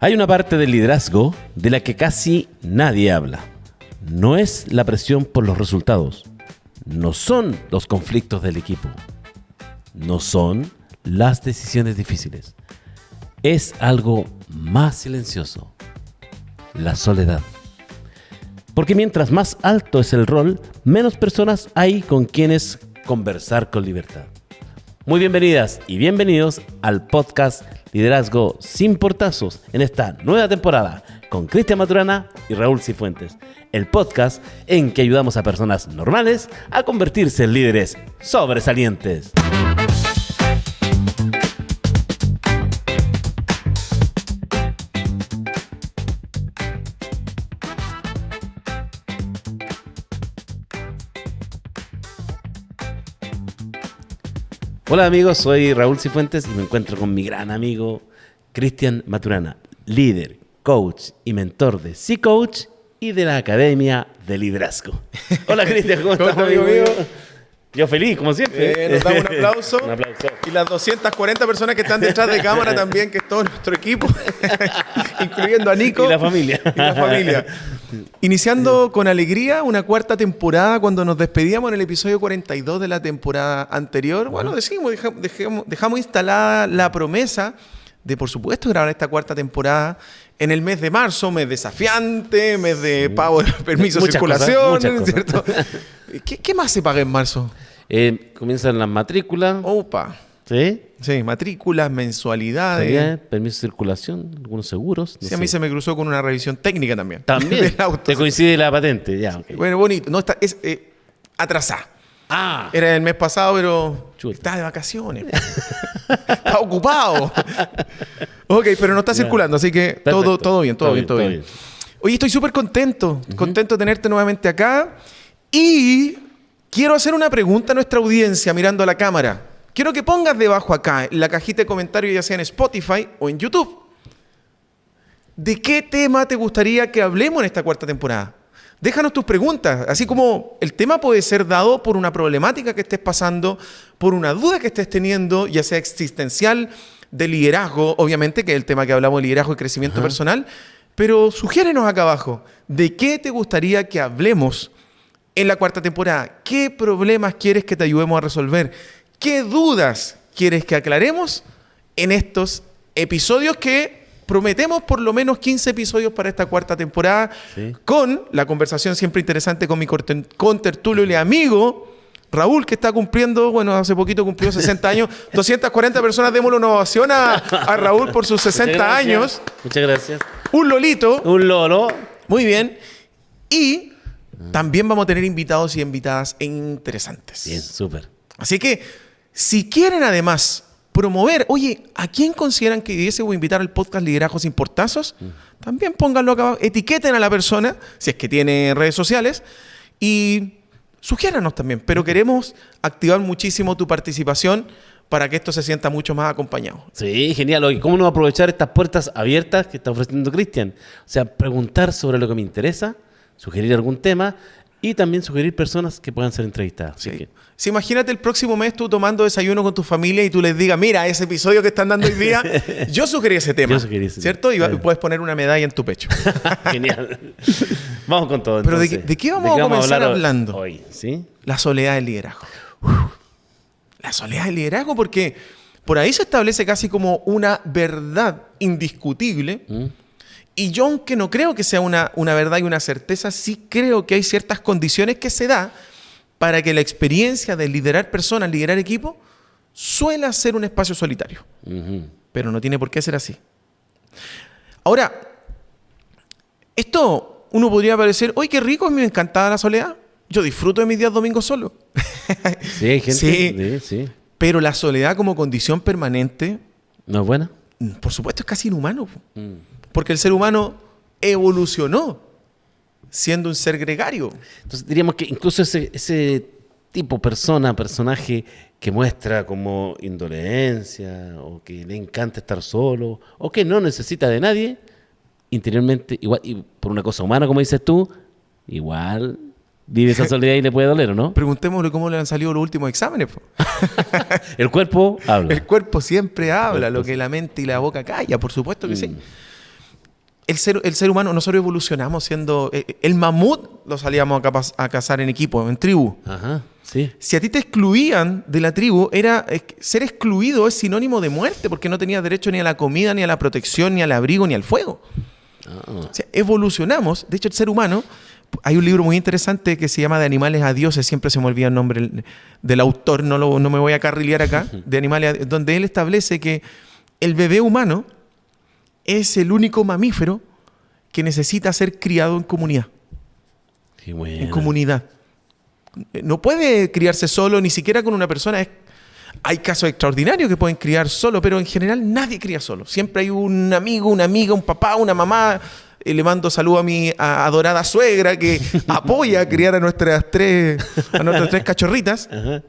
Hay una parte del liderazgo de la que casi nadie habla. No es la presión por los resultados. No son los conflictos del equipo. No son las decisiones difíciles. Es algo más silencioso. La soledad. Porque mientras más alto es el rol, menos personas hay con quienes conversar con libertad. Muy bienvenidas y bienvenidos al podcast Liderazgo sin Portazos en esta nueva temporada con Cristian Maturana y Raúl Cifuentes. El podcast en que ayudamos a personas normales a convertirse en líderes sobresalientes. Hola amigos, soy Raúl Cifuentes y me encuentro con mi gran amigo Cristian Maturana, líder, coach y mentor de C-Coach y de la Academia de Liderazgo. Hola Cristian, ¿cómo estás, amigo mío? Yo feliz, como siempre. Nos damos un aplauso. Un aplauso. Y las 240 personas que están detrás de cámara también, que es todo nuestro equipo, incluyendo a Nico. Y la familia. Iniciando con alegría una cuarta temporada, cuando nos despedíamos en el episodio 42 de la temporada anterior. Bueno, dejamos instalada la promesa de, por supuesto, grabar esta cuarta temporada en el mes de marzo, mes desafiante, mes de pago de permiso de circulación, ¿cierto? ¿Qué más se paga en marzo? Comienzan las matrículas. Opa. ¿Sí? Sí, matrículas, mensualidades. También, permiso de circulación, algunos seguros. Sí, a mí se me cruzó con una revisión técnica también. También. Del auto. Te coincide la patente, ya. Okay. Bueno, bonito. No, es atrasada. Ah. Era el mes pasado, pero Chuta. estaba de vacaciones. Está ocupado. Ok, pero no está circulando, así que todo bien. Oye, estoy súper contento. Contento de tenerte nuevamente acá. Y quiero hacer una pregunta a nuestra audiencia mirando a la cámara. Quiero que pongas debajo acá, en la cajita de comentarios, ya sea en Spotify o en YouTube, ¿de qué tema te gustaría que hablemos en esta cuarta temporada? Déjanos tus preguntas, así como el tema puede ser dado por una problemática que estés pasando, por una duda que estés teniendo, ya sea existencial, de liderazgo, obviamente, que es el tema que hablamos de liderazgo y crecimiento personal, pero sugiérenos acá abajo, ¿de qué te gustaría que hablemos en la cuarta temporada? ¿Qué problemas quieres que te ayudemos a resolver? ¿Qué dudas quieres que aclaremos en estos episodios que prometemos por lo menos 15 episodios para esta cuarta temporada? Sí. Con la conversación siempre interesante con mi contertulio y amigo Raúl, que está cumpliendo, bueno, hace poquito cumplió 60 años. 240 personas, démosle una ovación a Raúl por sus 60 años. Muchas gracias. Un lolito. Un lolo. Muy bien. Y también vamos a tener invitados y invitadas interesantes. Bien, súper. Así que, si quieren además promover, oye, ¿a quién consideran que debiese invitar al podcast Liderazgo sin Portazos? También pónganlo acá abajo, etiqueten a la persona, si es que tiene redes sociales, y sugiéranos también. Pero queremos activar muchísimo tu participación para que esto se sienta mucho más acompañado. Sí, genial. Oye, ¿cómo no aprovechar estas puertas abiertas que está ofreciendo Cristian? O sea, preguntar sobre lo que me interesa, sugerir algún tema y también sugerir personas que puedan ser entrevistadas. Sí. Si imagínate el próximo mes tú tomando desayuno con tu familia y tú les digas, mira, ese episodio que están dando hoy día, yo sugerí ese tema, ¿cierto? Y puedes poner una medalla en tu pecho. Genial. Vamos con todo. Pero ¿de qué vamos a comenzar hablando? Hoy, ¿sí? La soledad del liderazgo. La soledad del liderazgo, porque por ahí se establece casi como una verdad indiscutible. Y yo, aunque no creo que sea una verdad y una certeza, sí creo que hay ciertas condiciones que se da para que la experiencia de liderar personas, liderar equipo, suele ser un espacio solitario. Pero no tiene por qué ser así. Ahora, esto uno podría parecer, ¡oye, qué rico! A mí me encantaba la soledad. Yo disfruto de mis días domingos solo. Sí, hay gente. Sí. Pero la soledad como condición permanente... ¿No es buena? Por supuesto, es casi inhumano. Porque el ser humano evolucionó siendo un ser gregario. Entonces diríamos que incluso ese tipo personaje que muestra como indolencia o que le encanta estar solo o que no necesita de nadie, interiormente, igual, y por una cosa humana, como dices tú, igual vive esa soledad y le puede doler, ¿o no? Preguntémosle cómo le han salido los últimos exámenes. El cuerpo habla. El cuerpo siempre habla, lo que la mente y la boca calla, por supuesto que sí. el ser humano, nosotros evolucionamos siendo... el mamut lo salíamos a cazar en equipo, en tribu. Ajá, sí. Si a ti te excluían de la tribu, ser excluido es sinónimo de muerte, porque no tenías derecho ni a la comida, ni a la protección, ni al abrigo, ni al fuego. O sea, evolucionamos. De hecho, el ser humano... Hay un libro muy interesante que se llama De animales a dioses, siempre se me olvida el nombre del autor, no me voy a carrilear acá, de animales, donde él establece que el bebé humano es el único mamífero que necesita ser criado en comunidad. Qué bueno. En comunidad. No puede criarse solo, ni siquiera con una persona. Hay casos extraordinarios que pueden criar solo, pero en general nadie cría solo. Siempre hay un amigo, una amiga, un papá, una mamá. Le mando saludo a mi adorada suegra que apoya a criar a nuestras tres cachorritas. Ajá.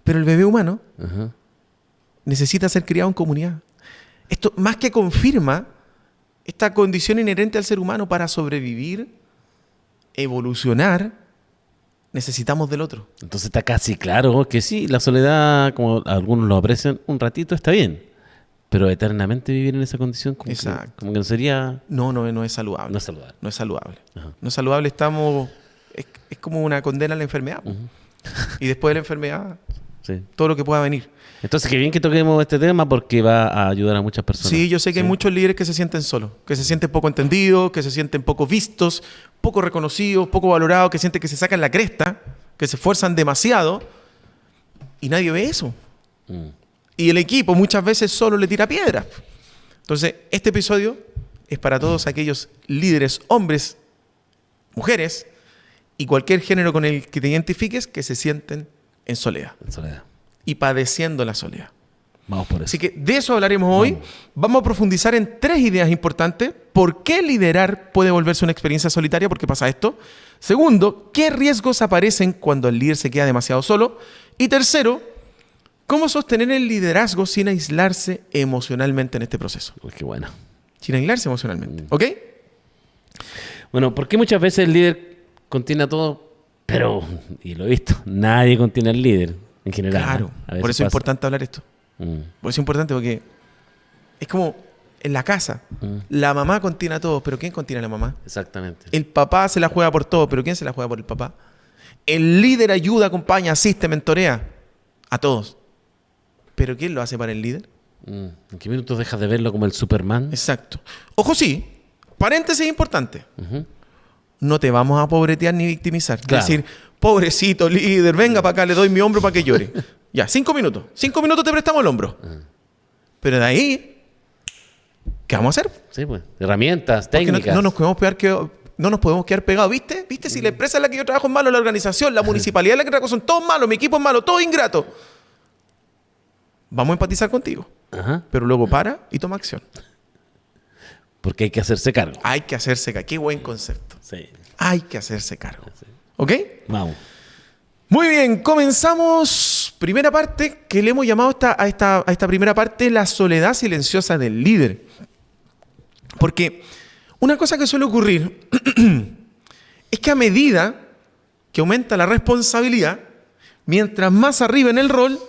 Pero el bebé humano Ajá. necesita ser criado en comunidad. Esto más que confirma esta condición inherente al ser humano para sobrevivir, evolucionar, necesitamos del otro. Entonces está casi claro que sí, la soledad, como algunos lo aprecian, un ratito está bien. Pero eternamente vivir en esa condición como que no sería... No es saludable. No es saludable. No es saludable. Ajá. No es saludable, es como una condena a la enfermedad. Uh-huh. Y después de la enfermedad, Sí. todo lo que pueda venir. Entonces, qué bien que toquemos este tema porque va a ayudar a muchas personas. Sí, yo sé que hay muchos líderes que se sienten solos, que se sienten poco entendidos, que se sienten poco vistos, poco reconocidos, poco valorados, que sienten que se sacan la cresta, que se esfuerzan demasiado y nadie ve eso. Y el equipo muchas veces solo le tira piedras. Entonces, este episodio es para todos aquellos líderes, hombres, mujeres y cualquier género con el que te identifiques que se sienten en soledad. En soledad. Y padeciendo la soledad. Vamos por eso. Así que de eso hablaremos hoy. Vamos a profundizar en 3 ideas importantes. ¿Por qué liderar puede volverse una experiencia solitaria? ¿Por qué pasa esto? Segundo, ¿qué riesgos aparecen cuando el líder se queda demasiado solo? Y tercero, ¿cómo sostener el liderazgo sin aislarse emocionalmente en este proceso? Uy, qué bueno. Sin aislarse emocionalmente. ¿Ok? Bueno, ¿por qué muchas veces el líder contiene a todo? Pero, y lo he visto, nadie contiene al líder en general. Claro. A veces Por eso es pasa. importante hablar esto. Por eso es importante porque es como en la casa. La mamá contiene a todos, pero ¿quién contiene a la mamá? Exactamente. El papá se la juega por todo, pero ¿quién se la juega por el papá? El líder ayuda, acompaña, asiste, mentorea a todos. ¿Pero quién lo hace para el líder? ¿En qué minutos dejas de verlo como el Superman? Exacto. Ojo, sí. Paréntesis importante. Ujú. No te vamos a pobretear ni victimizar. Claro. Es decir, pobrecito líder, venga para acá, le doy mi hombro para que llore. Ya, 5 minutos. 5 minutos te prestamos el hombro. Pero de ahí, ¿qué vamos a hacer? Sí, pues. Herramientas, Porque técnicas. no nos podemos quedar pegados, ¿viste? ¿Viste? Si la empresa en la que yo trabajo es malo, la organización, la municipalidad en la que trabajo son todos malos, mi equipo es malo, todo ingrato. Vamos a empatizar contigo. Ajá. Pero luego para y toma acción. Porque hay que hacerse cargo. Hay que hacerse cargo. Qué buen concepto. Sí. Hay que hacerse cargo. ¿Ok? Vamos. Muy bien, comenzamos. Primera parte que le hemos llamado a esta primera parte la soledad silenciosa del líder. Porque una cosa que suele ocurrir es que a medida que aumenta la responsabilidad, mientras más arriba en el rol,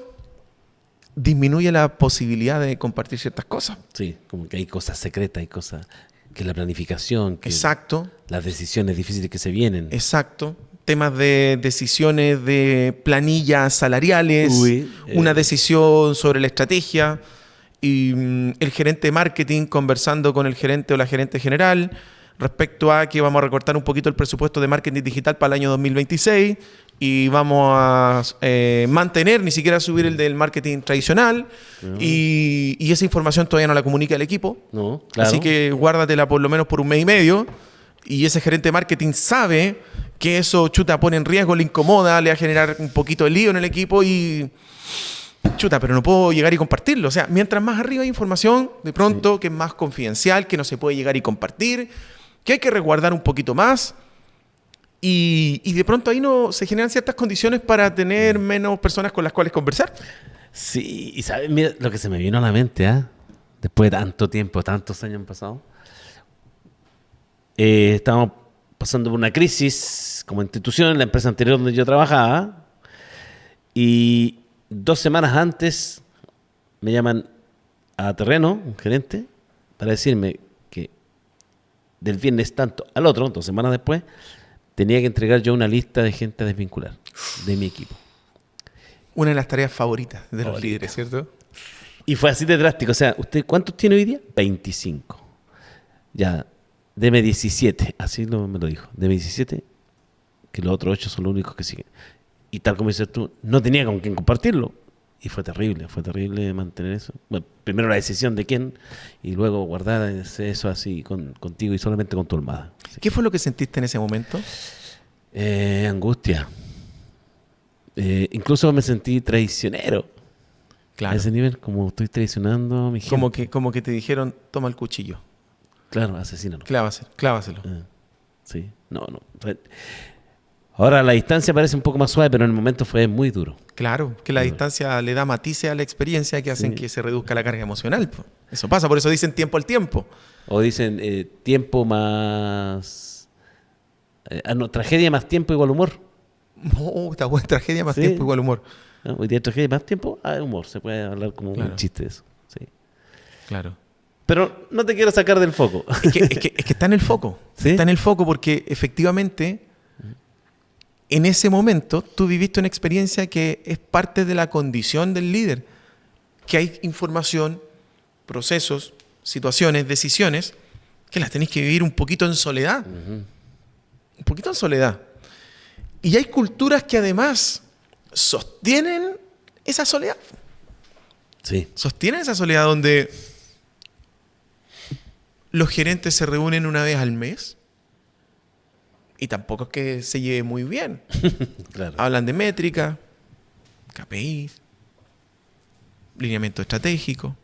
disminuye la posibilidad de compartir ciertas cosas. Sí, como que hay cosas secretas, hay cosas que la planificación, que Exacto, las decisiones difíciles que se vienen. exacto. Temas de decisiones de planillas salariales, una decisión sobre la estrategia, y el gerente de marketing conversando con el gerente o la gerente general respecto a que vamos a recortar un poquito el presupuesto de marketing digital para el año 2026 y vamos a mantener, ni siquiera subir el del marketing tradicional, y esa información todavía no la comunica el equipo. No, claro. Así que guárdatela por lo menos por 1 mes y medio, y ese gerente de marketing sabe que eso, chuta, pone en riesgo, le incomoda, le va a generar un poquito de lío en el equipo y... Chuta, pero no puedo llegar y compartirlo. O sea, mientras más arriba hay información, de pronto, que es más confidencial, que no se puede llegar y compartir, que hay que resguardar un poquito más, y de pronto ahí no se generan ciertas condiciones para tener menos personas con las cuales conversar. Sí, y sabes, mira, lo que se me vino a la mente, después de tanto tiempo, tantos años han pasado, estábamos pasando por una crisis como institución en la empresa anterior donde yo trabajaba, y 2 semanas antes me llaman a terreno, un gerente, para decirme que del viernes tanto al otro, 2 semanas después, tenía que entregar yo una lista de gente a desvincular de mi equipo. Una de las tareas favoritas de los líderes, ¿cierto? Y fue así de drástico. O sea, ¿usted cuántos tiene hoy día? 25. Ya, deme 17. Así me lo dijo. Deme 17, que los otros 8 son los únicos que siguen. Y tal como dices tú, no tenía con quién compartirlo. Y fue terrible mantener eso. Bueno, primero la decisión de quién y luego guardar eso así contigo y solamente con tu almohada. ¿Qué fue lo que sentiste en ese momento? Angustia. Incluso me sentí traicionero. Claro. A ese nivel, como estoy traicionando a mi gente. Como que te dijeron, toma el cuchillo. Claro, asesínalo. Clávaselo. Sí, no. Ahora la distancia parece un poco más suave, pero en el momento fue muy duro. Claro, que la distancia le da matices a la experiencia que hacen que se reduzca la carga emocional. Eso pasa, por eso dicen tiempo al tiempo. O dicen tiempo más... tragedia más tiempo igual humor. Está buena, tragedia más tiempo igual humor. ¿No? Hoy día tragedia más tiempo, humor. Se puede hablar como un chiste de eso. Sí. Claro. Pero no te quiero sacar del foco. Es que está en el foco. ¿Sí? Está en el foco porque efectivamente en ese momento tú viviste una experiencia que es parte de la condición del líder. Que hay información, procesos, situaciones, decisiones que las tenés que vivir un poquito en soledad. Un poquito en soledad. Y hay culturas que además sostienen esa soledad. Sí. Sostienen esa soledad donde los gerentes se reúnen una vez al mes y tampoco es que se lleve muy bien. Claro. Hablan de métrica, KPIs, lineamiento estratégico.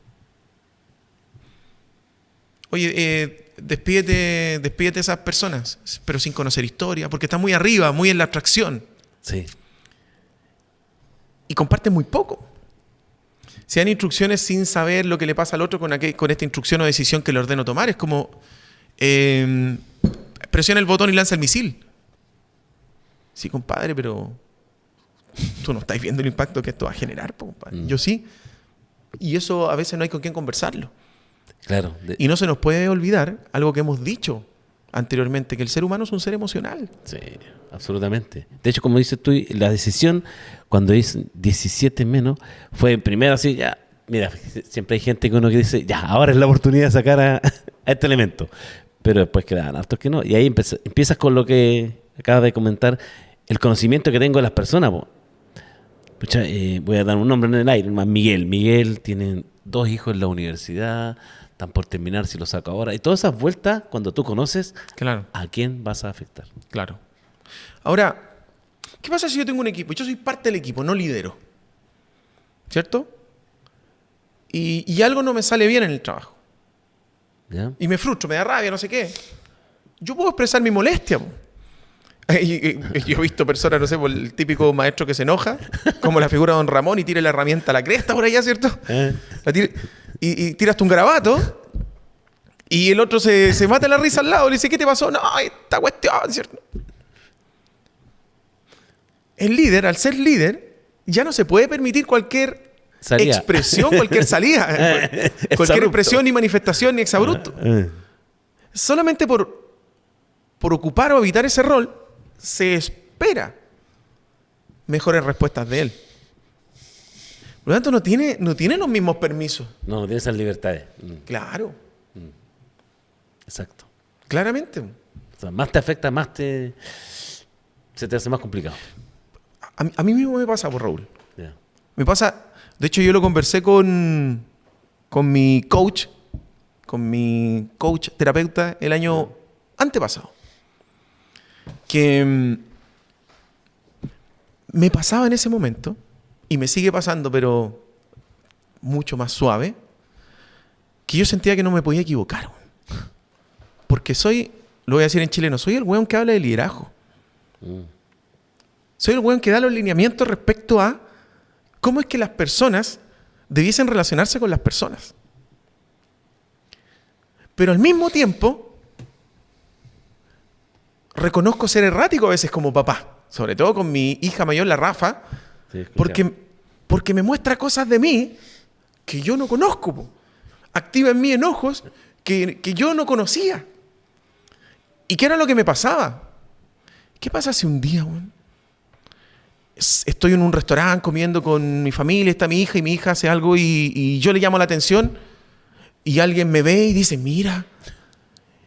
Oye, despídete de esas personas, pero sin conocer historia, porque está muy arriba, muy en la abstracción. Sí. Y comparten muy poco. Se dan instrucciones sin saber lo que le pasa al otro con esta instrucción o decisión que le ordeno tomar. Es como, presiona el botón y lanza el misil. Sí, compadre, pero tú no estás viendo el impacto que esto va a generar, compadre. Yo sí. Y eso a veces no hay con quién conversarlo. Claro. Y no se nos puede olvidar algo que hemos dicho anteriormente, que el ser humano es un ser emocional. Sí, absolutamente. De hecho, como dices tú, la decisión, cuando dice 17 menos, fue primero así, ya, mira, siempre hay gente que uno que dice, ya, ahora es la oportunidad de sacar a este elemento. Pero después quedan hartos que no. Y ahí empiezas con lo que acabas de comentar, el conocimiento que tengo de las personas. Pucha, voy a dar un nombre en el aire, más Miguel. Miguel tiene 2 hijos en la universidad, están por terminar si lo saco ahora. Y todas esas vueltas, cuando tú conoces, claro, ¿a quién vas a afectar? Claro. Ahora, ¿qué pasa si yo tengo un equipo? Yo soy parte del equipo, no lidero. ¿Cierto? Y algo no me sale bien en el trabajo. ¿Ya? Y me frustro, me da rabia, no sé qué. Yo puedo expresar mi molestia. Yo he visto personas, no sé, por el típico maestro que se enoja, como la figura de Don Ramón y tira la herramienta a la cresta por allá, ¿cierto? Y tiras tú un garabato y el otro se mata la risa al lado y le dice, ¿qué te pasó? No, esta cuestión, ¿cierto? El líder, al ser líder, ya no se puede permitir cualquier expresión, cualquier salida, cualquier expresión ni manifestación ni exabrupto. Solamente por ocupar o evitar ese rol, se espera mejores respuestas de él. Por lo tanto, no tiene los mismos permisos. No tiene esas libertades. Claro. Exacto. Claramente. O sea, más te afecta, más se te hace más complicado. A mí mismo me pasa, por Raúl. Yeah. Me pasa, de hecho yo lo conversé con mi coach terapeuta el año antepasado. Que me pasaba en ese momento, y me sigue pasando, pero mucho más suave, que yo sentía que no me podía equivocar. Porque lo voy a decir en chileno, soy el weón que habla de liderazgo. Soy el weón que da los lineamientos respecto a cómo es que las personas debiesen relacionarse con las personas. Pero al mismo tiempo, reconozco ser errático a veces como papá. Sobre todo con mi hija mayor, la Rafa, sí, porque me muestra cosas de mí que yo no conozco. Activa en mí enojos que yo no conocía. ¿Y qué era lo que me pasaba? ¿Qué pasa si un día, weón, estoy en un restaurante comiendo con mi familia, está mi hija y mi hija hace algo y yo le llamo la atención y alguien me ve y dice, mira,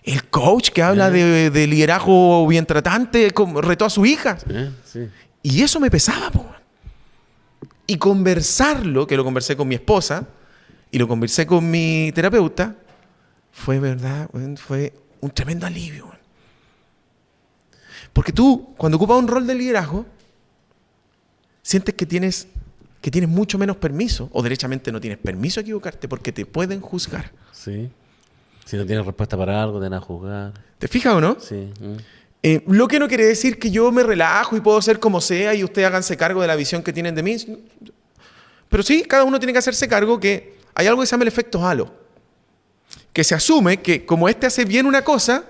el coach que habla de liderazgo bien tratante retó a su hija. Sí. Y eso me pesaba, po. Y conversarlo, que lo conversé con mi esposa y lo conversé con mi terapeuta, fue verdad, fue un tremendo alivio. Porque tú, cuando ocupas un rol de liderazgo, sientes que tienes mucho menos permiso, o derechamente no tienes permiso a equivocarte porque te pueden juzgar. Sí. Si no tienes respuesta para algo, te van a juzgar. ¿Te fijas o no? Sí. Lo que no quiere decir que yo me relajo y puedo ser como sea y ustedes háganse cargo de la visión que tienen de mí. Pero sí, cada uno tiene que hacerse cargo que hay algo que se llama el efecto halo. Que se asume que como este hace bien una cosa,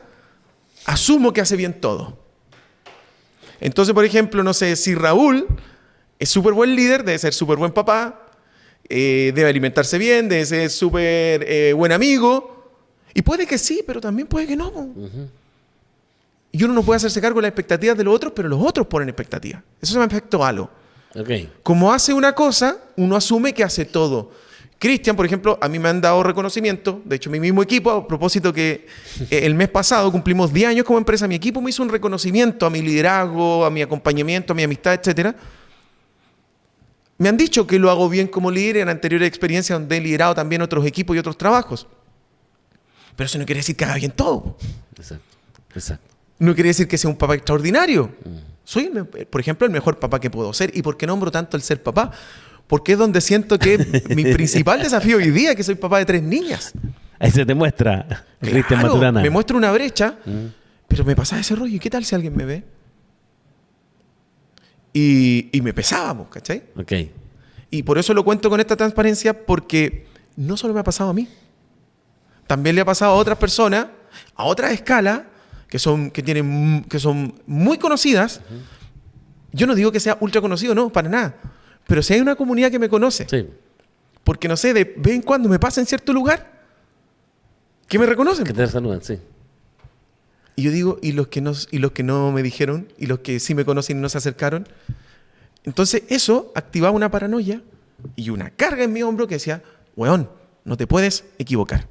asumo que hace bien todo. Entonces, por ejemplo, no sé, si Raúl es súper buen líder, debe ser súper buen papá, debe alimentarse bien, debe ser súper buen amigo. Y puede que sí, pero también puede que no. Uh-huh. Y uno no puede hacerse cargo de las expectativas de los otros, pero los otros ponen expectativas. Eso se llama efecto halo. Okay. Como hace una cosa, uno asume que hace todo. Cristian, por ejemplo, a mí me han dado reconocimiento. De hecho, mi mismo equipo, a propósito que el mes pasado cumplimos 10 años como empresa, mi equipo me hizo un reconocimiento a mi liderazgo, a mi acompañamiento, a mi amistad, etc. Me han dicho que lo hago bien como líder en anteriores experiencias donde he liderado también otros equipos y otros trabajos. Pero eso no quiere decir que haga bien todo. Exacto. No quiere decir que sea un papá extraordinario. Soy, por ejemplo, el mejor papá que puedo ser. ¿Y por qué nombro tanto el ser papá? Porque es donde siento que mi principal desafío hoy día es que soy papá de 3 niñas. Ahí se te muestra, Cristian Maturana. Me muestra una brecha, pero me pasaba ese rollo. ¿Y qué tal si alguien me ve? Y me pesábamos, ¿cachai? Ok. Y por eso lo cuento con esta transparencia, porque no solo me ha pasado a mí. También le ha pasado a otras personas, a otras escalas, que son muy conocidas. Uh-huh. Yo no digo que sea ultra conocido, no, para nada. Pero si hay una comunidad que me conoce, sí. Porque no sé, de vez en cuando me pasa en cierto lugar, que me reconocen. Que te saludan, sí. Y yo digo, ¿y los que no me dijeron? ¿Y los que sí me conocen y no se acercaron? Entonces eso activaba una paranoia y una carga en mi hombro que decía, weón, no te puedes equivocar.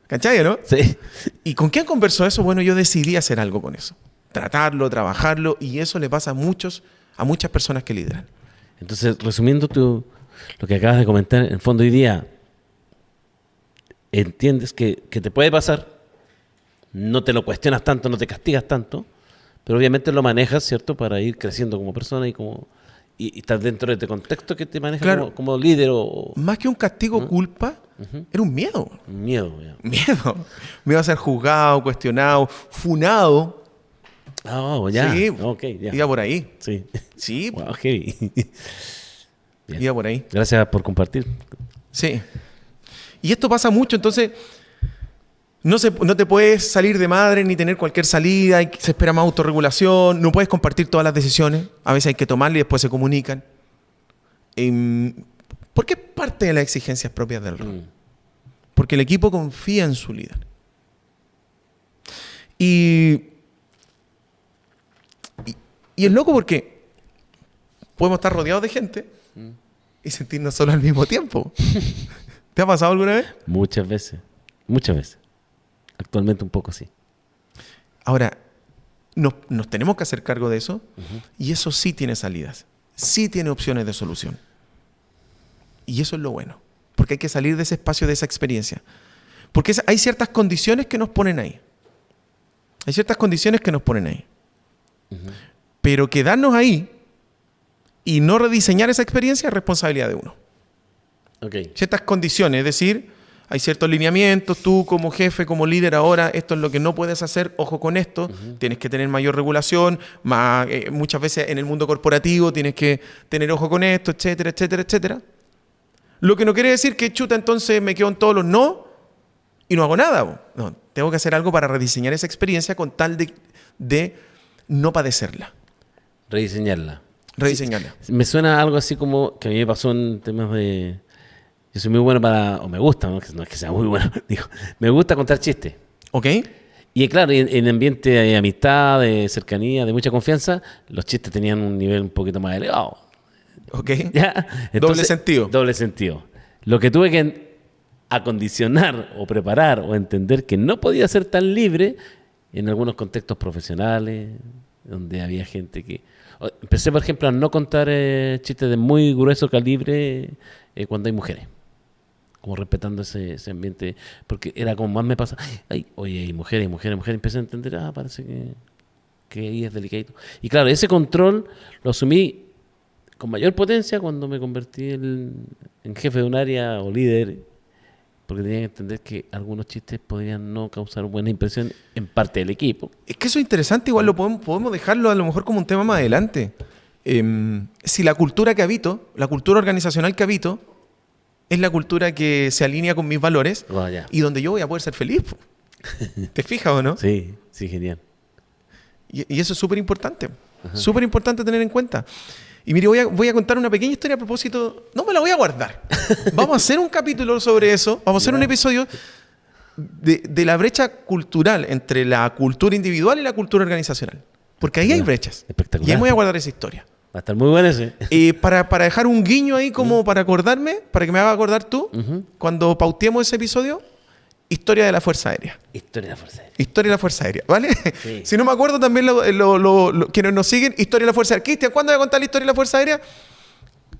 ¿Cachai, no? Sí. ¿Y con quién conversó eso? Bueno, yo decidí hacer algo con eso. Tratarlo, trabajarlo, y eso le pasa a muchas personas que lideran. Entonces, resumiendo lo que acabas de comentar, en el fondo hoy día, entiendes que te puede pasar, no te lo cuestionas tanto, no te castigas tanto, pero obviamente lo manejas, ¿cierto? Para ir creciendo como persona y estar dentro de este contexto que te maneja, claro, como líder o... Más que un castigo, culpa, era un miedo. Un miedo, ya. Miedo a ser juzgado, cuestionado, funado. Ya. Sí, okay, ya. Iba por ahí. Sí. Wow, heavy. Iba por ahí. Gracias por compartir. Sí. Y esto pasa mucho, entonces no te puedes salir de madre ni tener cualquier salida, se espera más autorregulación, no puedes compartir todas las decisiones, a veces hay que tomarlas y después se comunican. Porque es parte de las exigencias propias del rol. Porque el equipo confía en su líder. Y es loco porque podemos estar rodeados de gente y sentirnos solos al mismo tiempo. ¿Te ha pasado alguna vez? Muchas veces. Actualmente un poco sí. Ahora, nos tenemos que hacer cargo de eso, y eso sí tiene salidas, sí tiene opciones de solución. Y eso es lo bueno, porque hay que salir de ese espacio, de esa experiencia. Porque hay ciertas condiciones que nos ponen ahí. Pero quedarnos ahí y no rediseñar esa experiencia es responsabilidad de uno. Okay. Ciertas condiciones, es decir, hay ciertos lineamientos, tú como jefe, como líder ahora, esto es lo que no puedes hacer, ojo con esto, tienes que tener mayor regulación, muchas veces en el mundo corporativo tienes que tener ojo con esto, etcétera, etcétera, etcétera. Lo que no quiere decir que chuta, entonces me quedo en todos los no y no hago nada. No, tengo que hacer algo para rediseñar esa experiencia con tal de no padecerla. Rediseñarla. Sí, me suena algo así como que a mí me pasó en temas de... Yo soy muy bueno o me gusta, no es que sea muy bueno, digo, me gusta contar chistes. ¿Ok? Y claro, en ambiente de amistad, de cercanía, de mucha confianza, los chistes tenían un nivel un poquito más elevado. Ok. ¿Ya? Entonces, Doble sentido. Doble sentido. Lo que tuve que acondicionar o preparar o entender que no podía ser tan libre en algunos contextos profesionales, donde había gente que... Empecé, por ejemplo, a no contar chistes de muy grueso calibre cuando hay mujeres. Como respetando ese ambiente, porque era como más me pasa, ay, oye, hay mujeres, empecé a entender, parece que ahí es delicado. Y claro, ese control lo asumí con mayor potencia cuando me convertí en jefe de un área o líder, porque tenía que entender que algunos chistes podrían no causar buena impresión en parte del equipo. Es que eso es interesante, igual lo podemos dejarlo a lo mejor como un tema más adelante. Si la cultura que habito, la cultura organizacional que habito, es la cultura que se alinea con mis valores y donde yo voy a poder ser feliz. ¿Te fijas o no? Sí, genial. Y eso es súper importante. Súper importante tener en cuenta. Y mire, voy a contar una pequeña historia a propósito. No me la voy a guardar. Vamos a hacer un capítulo sobre eso. Vamos a hacer un episodio de la brecha cultural entre la cultura individual y la cultura organizacional. Porque ahí hay brechas. Espectacular. Y ahí me voy a guardar esa historia. Va a estar muy bueno ese. Para dejar un guiño ahí como para acordarme, para que me haga acordar tú, cuando pauteemos ese episodio, historia de la Fuerza Aérea. Historia de la Fuerza Aérea. Historia de la Fuerza Aérea, ¿vale? Sí. Si no me acuerdo también quienes nos siguen, historia de la Fuerza Aérea. Cristian, ¿cuándo voy a contar la historia de la Fuerza Aérea?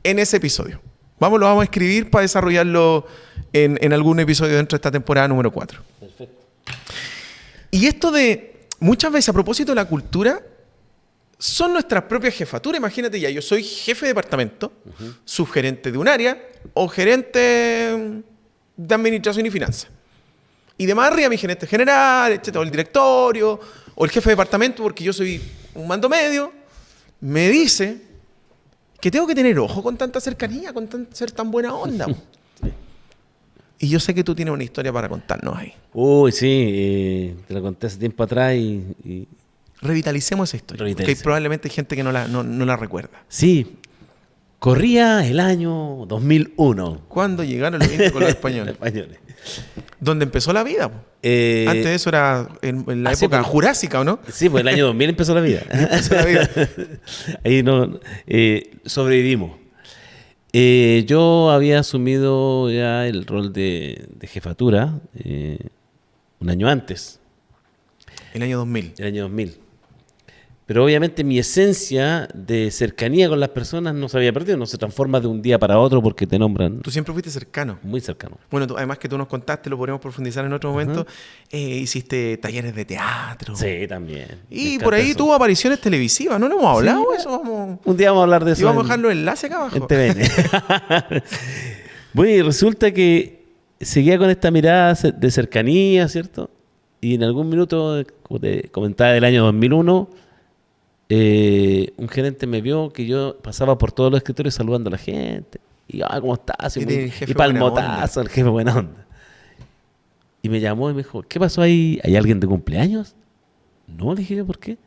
En ese episodio. Lo vamos a escribir para desarrollarlo en algún episodio dentro de esta temporada número 4. Perfecto. Y esto de, muchas veces a propósito de la cultura, son nuestras propias jefaturas. Imagínate ya, yo soy jefe de departamento, subgerente de un área o gerente de administración y finanzas. Y de más arriba mi gerente general, etcétera, o el directorio, o el jefe de departamento, porque yo soy un mando medio, me dice que tengo que tener ojo con tanta cercanía, ser tan buena onda. Y yo sé que tú tienes una historia para contarnos ahí. Uy, sí, te la conté hace tiempo atrás y Revitalicemos esa historia, porque hay probablemente gente que no la recuerda. Sí, corría el año 2001. ¿Cuándo llegaron los indios con los españoles? ¿Dónde empezó la vida? Antes de eso era en la época jurásica, ¿o no? Sí, pues el año 2000 empezó la vida. Ahí sobrevivimos. Yo había asumido ya el rol de jefatura un año antes. El año 2000. El año 2000. Pero obviamente mi esencia de cercanía con las personas no se había perdido, no se transforma de un día para otro porque te nombran. Tú siempre fuiste cercano. Muy cercano. Bueno, además que tú nos contaste, lo podríamos profundizar en otro momento, hiciste talleres de teatro. Sí, también. Y por ahí tuvo apariciones televisivas, ¿no lo hemos hablado? Sí, eso un día vamos a hablar de eso. Y vamos a dejar los enlaces acá abajo. En TVN. Bueno, y resulta que seguía con esta mirada de cercanía, ¿cierto? Y en algún minuto, como te comentaba, del año 2001... un gerente me vio que yo pasaba por todos los escritorios saludando a la gente. Y, ¿cómo estás? Y palmotazo, el jefe buena onda. Y me llamó y me dijo, ¿qué pasó ahí? ¿Hay alguien de cumpleaños? No, le dije yo, ¿por qué?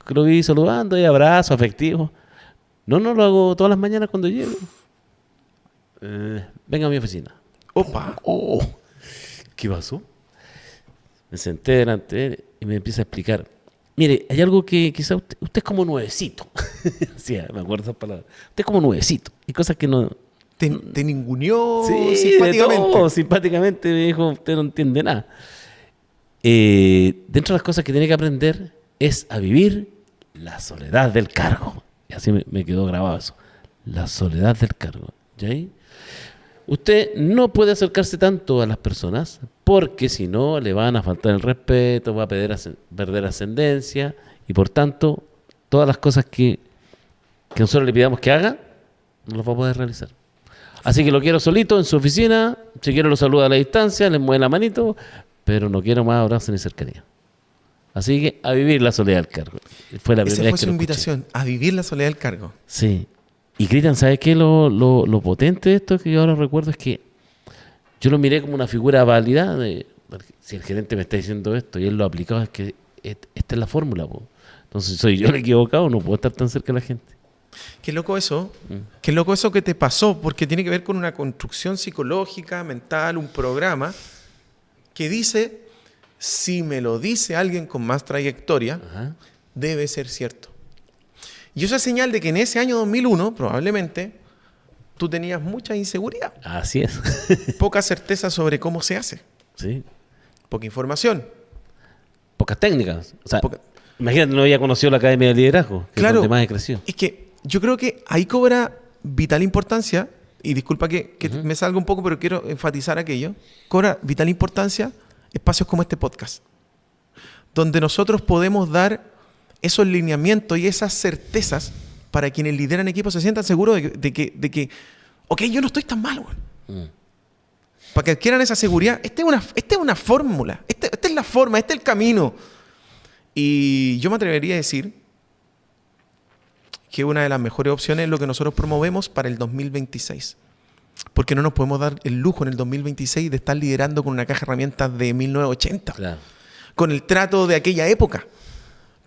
Que lo vi saludando, y abrazo, afectivo. No, lo hago todas las mañanas cuando llego. Venga a mi oficina. ¡Opa! Oh, ¿qué pasó? Me senté delante de él y me empieza a explicar. Mire, hay algo que quizá usted es como nuevecito. Sí, me acuerdo esas palabras. Usted es como nuevecito. Hay cosas que no... Te ninguneó simpáticamente. De todo, simpáticamente me dijo, usted no entiende nada. Dentro de las cosas que tiene que aprender es a vivir la soledad del cargo. Y así me quedó grabado eso. La soledad del cargo. ¿Ya? Usted no puede acercarse tanto a las personas porque si no le van a faltar el respeto, va a perder ascendencia y por tanto todas las cosas que nosotros le pidamos que haga no las va a poder realizar. Así que lo quiero solito en su oficina, si quiero lo saluda a la distancia, le mueve la manito, pero no quiero más abrazos ni cercanía. Así que a vivir la soledad del cargo. Fue la primera vez que su invitación, a vivir la soledad del cargo. Sí. Y Cristian, ¿sabes qué? Lo potente de esto que yo ahora recuerdo es que yo lo miré como una figura válida. Si el gerente me está diciendo esto y él lo ha aplicado, es que esta es la fórmula. Entonces, soy yo el equivocado, no puedo estar tan cerca de la gente. Qué loco eso. Qué loco eso que te pasó, porque tiene que ver con una construcción psicológica, mental, un programa que dice, Si me lo dice alguien con más trayectoria, Ajá. debe ser cierto. Y eso es señal de que en ese año 2001, probablemente, tú tenías mucha inseguridad. Así es. Poca certeza sobre cómo se hace. Sí. Poca información. Pocas técnicas. O sea, Poca- imagínate, no había conocido la Academia de Liderazgo, que Claro. es donde más he crecido. Es que yo creo que ahí cobra vital importancia, y disculpa que me salga un poco, pero quiero enfatizar aquello, cobra vital importancia espacios como este podcast, donde nosotros podemos dar esos lineamientos y esas certezas para quienes lideran equipos se sientan seguros de que ok, yo no estoy tan mal, güey. Para que adquieran esa seguridad. Esta es una fórmula, esta es la forma, este es el camino. Y yo me atrevería a decir que una de las mejores opciones es lo que nosotros promovemos para el 2026. Porque no nos podemos dar el lujo en el 2026 de estar liderando con una caja de herramientas de 1980. Claro. Con el trato de aquella época.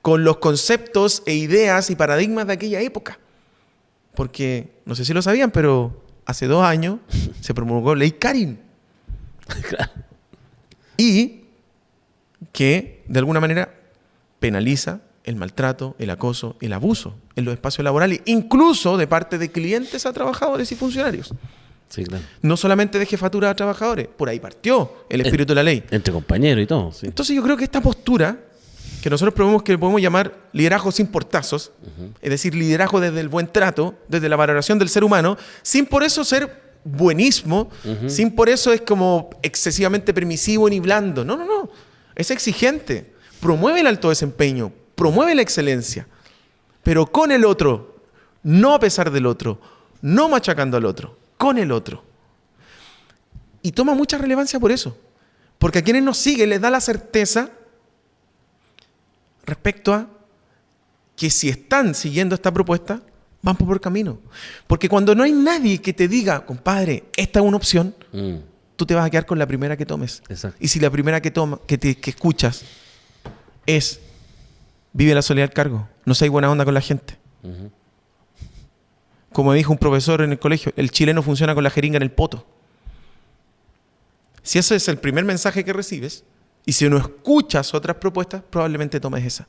Con los conceptos e ideas y paradigmas de aquella época. Porque, no sé si lo sabían, pero hace 2 años se promulgó Ley Karin. Claro. Y que, de alguna manera, penaliza el maltrato, el acoso, el abuso en los espacios laborales, incluso de parte de clientes a trabajadores y funcionarios. Sí, claro. No solamente de jefatura a trabajadores, por ahí partió el espíritu de la ley. Entre compañeros y todo. Sí. Entonces yo creo que esta postura, que nosotros promovemos, que podemos llamar liderazgo sin portazos, es decir, liderazgo desde el buen trato, desde la valoración del ser humano, sin por eso ser buenismo, sin por eso es como excesivamente permisivo ni blando. No, no, no. Es exigente. Promueve el alto desempeño, promueve la excelencia, pero con el otro, no a pesar del otro, no machacando al otro, con el otro. Y toma mucha relevancia por eso, porque a quienes nos siguen les da la certeza respecto a que si están siguiendo esta propuesta, van por buen camino. Porque cuando no hay nadie que te diga, compadre, esta es una opción, tú te vas a quedar con la primera que tomes. Exacto. Y si la primera que escuchas es vive la soledad al cargo, no seas buena onda con la gente. Como dijo un profesor en el colegio, el chileno funciona con la jeringa en el poto. Si ese es el primer mensaje que recibes, y si no escuchas otras propuestas, probablemente tomes esa.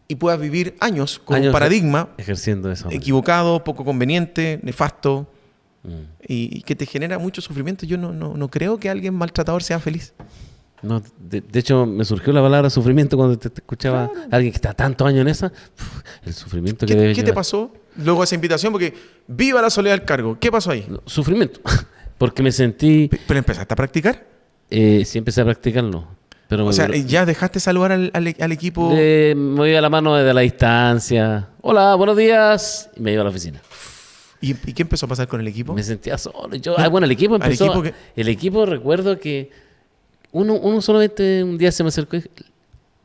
Y puedas vivir años con un paradigma ejerciendo eso. equivocado, poco conveniente, nefasto, y que te genera mucho sufrimiento. Yo no creo que alguien maltratador sea feliz. No, de hecho, me surgió la palabra sufrimiento cuando te escuchaba alguien que está tantos años en esa. El sufrimiento que debe ¿Qué te pasó luego de esa invitación? Porque viva la soledad al cargo. ¿Qué pasó ahí? No, sufrimiento. Porque me sentí... ¿Pero empezaste a practicar? Sí, empecé a practicarlo. Pero o sea, ¿ya dejaste saludar al equipo? Me iba a la mano desde la distancia. Hola, buenos días. Y me iba a la oficina. ¿Y qué empezó a pasar con el equipo? Me sentía solo. Bueno, el equipo empezó... El equipo, recuerdo que uno solamente un día se me acercó y dije,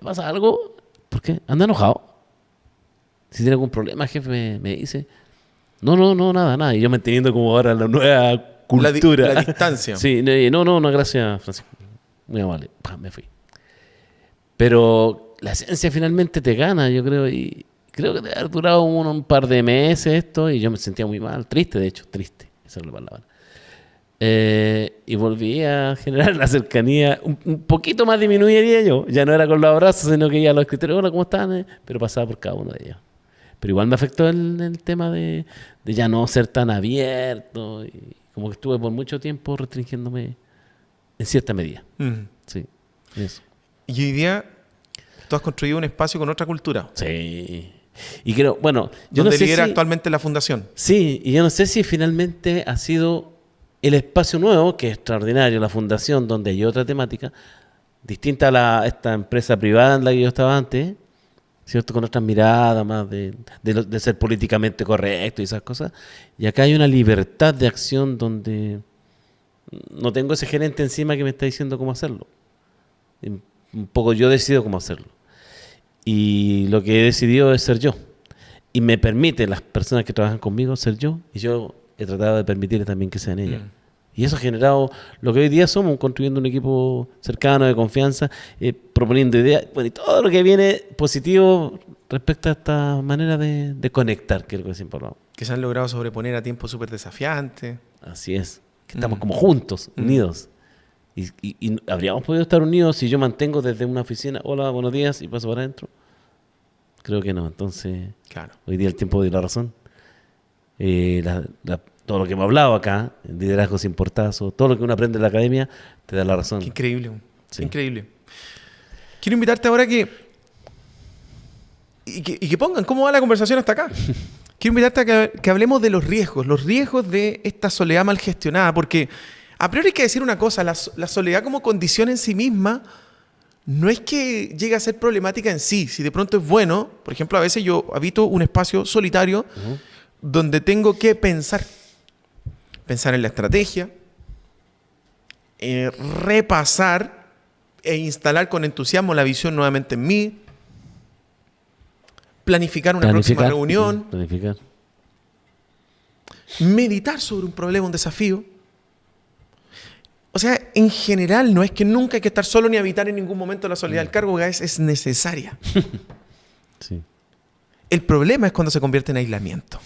¿le pasa algo? ¿Por qué? ¿Anda enojado? Si tiene algún problema, jefe, me dice. No, nada. Y yo manteniendo como ahora la nueva cultura. La distancia. Sí, no, gracias, Francisco. Muy amable. Me fui. Pero la esencia finalmente te gana, yo creo. Y creo que debe haber durado un par de meses esto. Y yo me sentía muy mal. Triste, de hecho. Triste. Esa es la palabra. Y volví a generar la cercanía. Un poquito más disminuiría yo. Ya no era con los abrazos, sino que iba a los escritores. Hola, ¿cómo están? Pero pasaba por cada uno de ellos. Pero igual me afectó el tema de ya no ser tan abierto. Y como que estuve por mucho tiempo restringiéndome en cierta medida. Sí, eso. Y hoy día tú has construido un espacio con otra cultura. Sí. Y creo, bueno, yo donde no sé lidera si, actualmente la fundación. Sí, y yo no sé si finalmente ha sido el espacio nuevo, que es extraordinario, la fundación, donde hay otra temática, distinta a esta empresa privada en la que yo estaba antes, ¿cierto? Con otras miradas más de ser políticamente correcto y esas cosas. Y acá hay una libertad de acción donde no tengo ese gerente encima que me está diciendo cómo hacerlo. Un poco yo decido cómo hacerlo. Y lo que he decidido es ser yo. Y me permite las personas que trabajan conmigo ser yo. Y yo he tratado de permitirles también que sean ellas. Y eso ha generado lo que hoy día somos, construyendo un equipo cercano, de confianza, proponiendo ideas, bueno, y todo lo que viene positivo respecto a esta manera de conectar, que es lo que siempre hablamos. Que se han logrado sobreponer a tiempos súper desafiantes. Así es, que estamos como juntos, unidos. Y habríamos podido estar unidos si yo mantengo desde una oficina, hola, buenos días, y paso para adentro. Creo que no. Entonces, Claro. hoy día el tiempo dio la razón. Todo lo que hemos hablado acá, el liderazgo sin portazo, todo lo que uno aprende en la academia, te da la razón. Qué increíble. Sí. Increíble. Quiero invitarte ahora que pongan cómo va la conversación hasta acá. Quiero invitarte a que hablemos de los riesgos de esta soledad mal gestionada, porque a priori hay que decir una cosa, la soledad como condición en sí misma no es que llegue a ser problemática en sí, si de pronto es bueno. Por ejemplo, a veces yo habito un espacio solitario donde tengo que pensar en la estrategia, repasar e instalar con entusiasmo la visión nuevamente en mí, planificar una próxima reunión, meditar sobre un problema, un desafío. O sea, en general no es que nunca hay que estar solo ni habitar en ningún momento la soledad. El cargo es necesaria. Sí. El problema es cuando se convierte en aislamiento.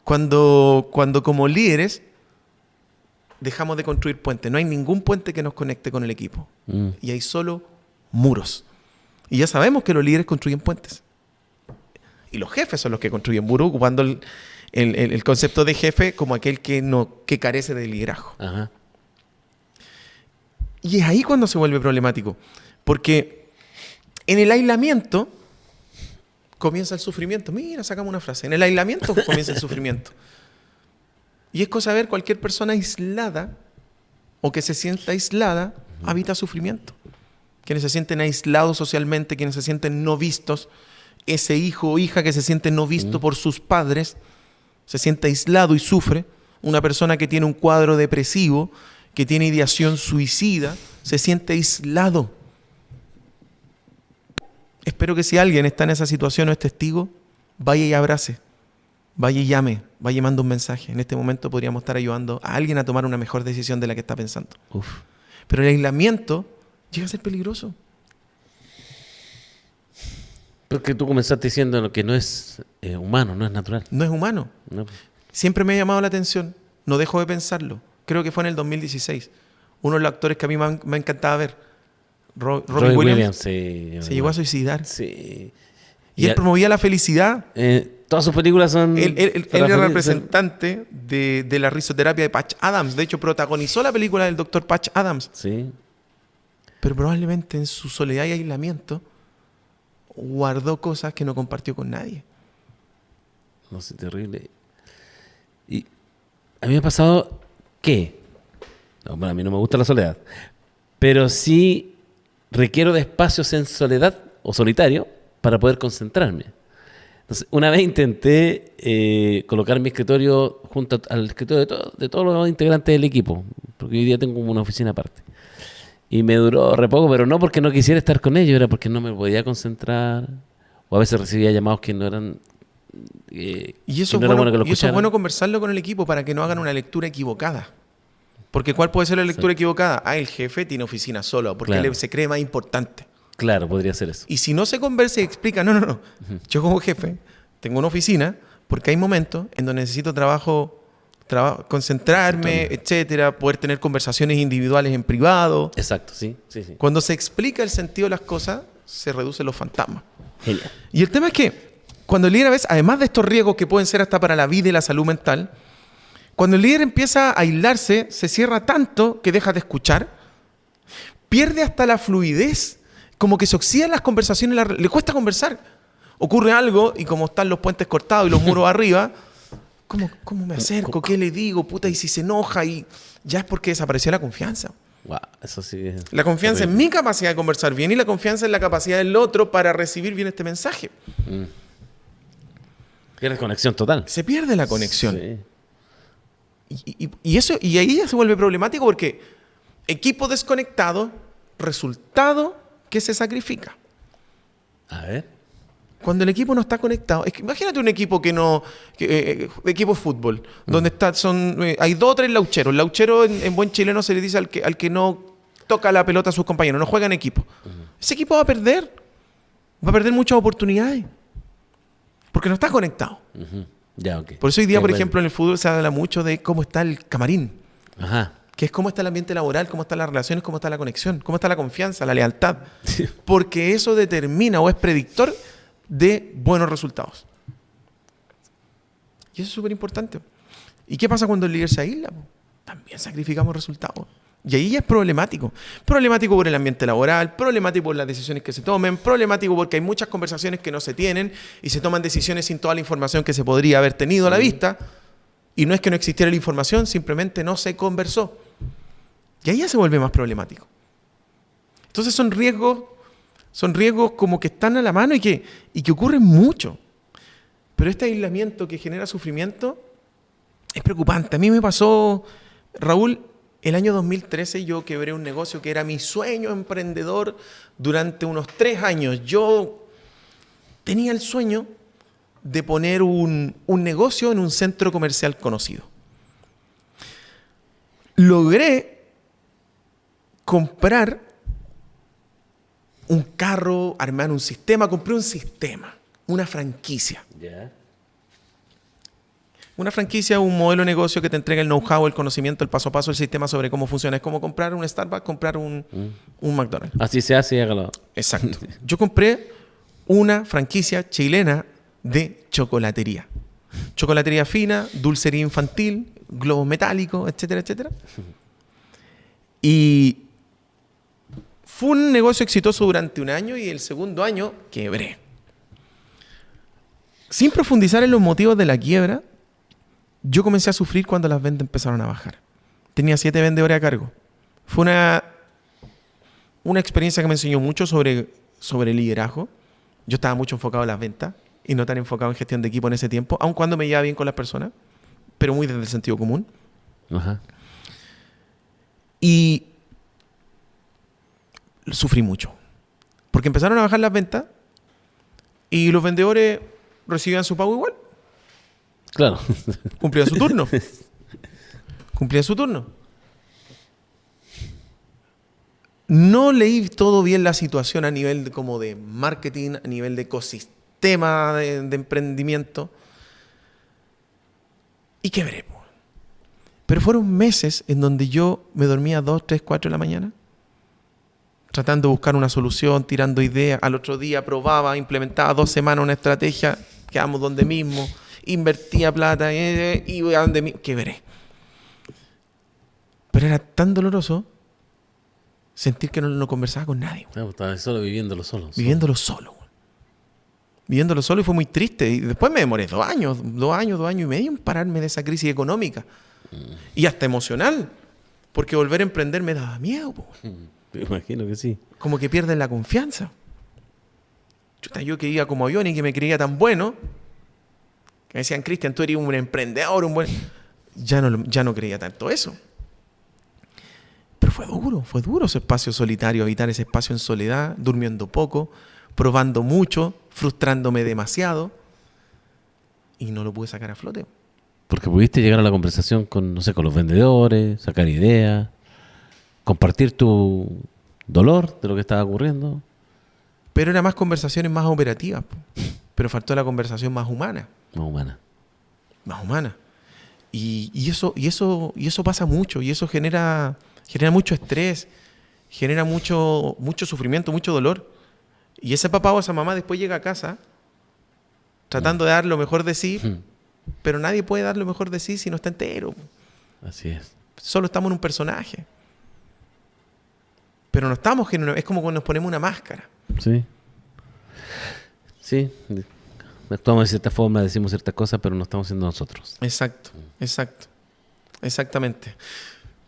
Cuando como líderes dejamos de construir puentes. No hay ningún puente que nos conecte con el equipo. Y hay solo muros. Y ya sabemos que los líderes construyen puentes. Y los jefes son los que construyen muros, ocupando el concepto de jefe como aquel que carece de liderazgo. Ajá. Y es ahí cuando se vuelve problemático. Porque en el aislamiento comienza el sufrimiento. Mira, sacamos una frase. En el aislamiento comienza el sufrimiento. Y es cosa de ver cualquier persona aislada o que se sienta aislada, habita sufrimiento. Quienes se sienten aislados socialmente, quienes se sienten no vistos, ese hijo o hija que se siente no visto por sus padres, se siente aislado y sufre. Una persona que tiene un cuadro depresivo, que tiene ideación suicida, se siente aislado. Espero que si alguien está en esa situación o es testigo, vaya y abrace, vaya y llame, vaya y mande un mensaje. En este momento podríamos estar ayudando a alguien a tomar una mejor decisión de la que está pensando. Uf. Pero el aislamiento llega a ser peligroso. Porque tú comenzaste diciendo lo que no es humano, no es natural. No es humano. No. Siempre me ha llamado la atención. No dejo de pensarlo. Creo que fue en el 2016. Uno de los actores que a mí me encantaba ver, Robin Williams, se llegó a suicidar. Sí. Y él promovía la felicidad. Todas sus películas son... Él era representante de la risoterapia de Patch Adams. De hecho, protagonizó la película del Dr. Patch Adams. Sí. Pero probablemente en su soledad y aislamiento guardó cosas que no compartió con nadie. No sé, terrible. Y a mí me ha pasado que... No, bueno, a mí no me gusta la soledad. Pero sí requiero de espacios en soledad o solitario para poder concentrarme. Entonces, una vez intenté colocar mi escritorio junto al escritorio de todos los integrantes del equipo, porque hoy día tengo como una oficina aparte. Y me duró re poco, pero no porque no quisiera estar con ellos, era porque no me podía concentrar. O a veces recibía llamados que no eran... y eso es bueno conversarlo con el equipo para que no hagan una lectura equivocada. Porque ¿cuál puede ser la lectura equivocada? El jefe tiene oficina solo, porque él se cree más importante. Claro, podría ser eso. Y si no se conversa y explica, no. Yo como jefe tengo una oficina porque hay momentos en donde necesito concentrarme, etcétera, poder tener conversaciones individuales en privado. Exacto, sí. Cuando se explica el sentido de las cosas, se reducen los fantasmas. Genial. Y el tema es que cuando el líder, además de estos riesgos que pueden ser hasta para la vida y la salud mental, cuando el líder empieza a aislarse, se cierra tanto que deja de escuchar, pierde hasta la fluidez, como que se oxidan las conversaciones, le cuesta conversar. Ocurre algo y como están los puentes cortados y los muros arriba, ¿cómo me acerco? ¿Qué le digo? Puta, y si se enoja, y ya es porque desapareció la confianza. Wow, eso sí es la confianza terrible. En mi capacidad de conversar bien y la confianza en la capacidad del otro para recibir bien este mensaje. Pierde conexión total. Se pierde la conexión. Sí. Y ahí ya se vuelve problemático porque equipo desconectado, resultado que se sacrifica. A ver. Cuando el equipo no está conectado, es que imagínate un equipo equipo de fútbol, donde hay 2 o 3 laucheros. El lauchero en buen chileno se le dice al que no toca la pelota a sus compañeros, no juega en equipo. Ese equipo va a perder muchas oportunidades, porque no está conectado. Ya, okay. Por eso hoy día, por ejemplo, en el fútbol se habla mucho de cómo está el camarín. Ajá. que es cómo está el ambiente laboral, cómo están las relaciones, cómo está la conexión, cómo está la confianza, la lealtad. Porque eso determina o es predictor de buenos resultados. Y eso es súper importante. ¿Y qué pasa cuando el líder se aísla? También sacrificamos resultados. Y ahí ya es problemático. Problemático por el ambiente laboral, problemático por las decisiones que se tomen, problemático porque hay muchas conversaciones que no se tienen y se toman decisiones sin toda la información que se podría haber tenido a la vista. Y no es que no existiera la información, simplemente no se conversó. Y ahí ya se vuelve más problemático. Entonces son riesgos como que están a la mano y que ocurren mucho. Pero este aislamiento que genera sufrimiento es preocupante. A mí me pasó, Raúl, el año 2013 yo quebré un negocio que era mi sueño emprendedor durante unos 3 años. Yo tenía el sueño de poner un negocio en un centro comercial conocido. Logré comprar un carro, armar un sistema, compré un sistema, una franquicia. Yeah. Una franquicia, un modelo de negocio que te entrega el know-how, el conocimiento, el paso a paso, el sistema sobre cómo funciona. Es como comprar un Starbucks, comprar un McDonald's. Así se hace y hágalo. Exacto. Yo compré una franquicia chilena de chocolatería. Chocolatería fina, dulcería infantil, globos metálicos, etcétera, etcétera. Y fue un negocio exitoso durante 1 año y el segundo año quebré. Sin profundizar en los motivos de la quiebra, yo comencé a sufrir cuando las ventas empezaron a bajar. Tenía 7 vendedores a cargo. Fue una experiencia que me enseñó mucho sobre liderazgo. Yo estaba mucho enfocado en las ventas y no tan enfocado en gestión de equipo en ese tiempo, aun cuando me llevaba bien con las personas, pero muy desde el sentido común. Ajá. Y sufrí mucho. Porque empezaron a bajar las ventas y los vendedores recibían su pago igual. Claro. Cumplían su turno. No leí todo bien la situación a nivel como de marketing, a nivel de ecosistema de emprendimiento. Y quebré. Pero fueron meses en donde yo me dormía 2, 3, 4 de la mañana, tratando de buscar una solución, tirando ideas. Al otro día probaba, implementaba 2 semanas una estrategia, quedamos donde mismo, invertía plata y a donde mismo, quebré. Pero era tan doloroso sentir que no conversaba con nadie. No, estaba solo, viviéndolo solo. Viviéndolo solo y fue muy triste. Y después me demoré 2 años y medio en pararme de esa crisis económica. Y hasta emocional. Porque volver a emprender me daba miedo. Me imagino que sí. Como que pierden la confianza. Yo que iba como avión y que me creía tan bueno, que me decían, Cristian, tú eres un emprendedor, ya no creía tanto eso. Pero fue duro ese espacio solitario, habitar ese espacio en soledad, durmiendo poco, probando mucho, frustrándome demasiado, y no lo pude sacar a flote. Porque pudiste llegar a la conversación con los vendedores, sacar ideas, compartir tu dolor de lo que estaba ocurriendo. Pero eran más conversaciones más operativas, pero faltó la conversación más humana. Más humana. Y eso pasa mucho, y eso genera mucho estrés, genera mucho sufrimiento, mucho dolor. Y ese papá o esa mamá después llega a casa tratando de dar lo mejor de sí, pero nadie puede dar lo mejor de sí si no está entero. Así es. Solo estamos en un personaje. Pero no estamos genuinos. Es como cuando nos ponemos una máscara. Sí. Sí. Actuamos de cierta forma, decimos ciertas cosas, pero no estamos siendo nosotros. Exacto. Exactamente.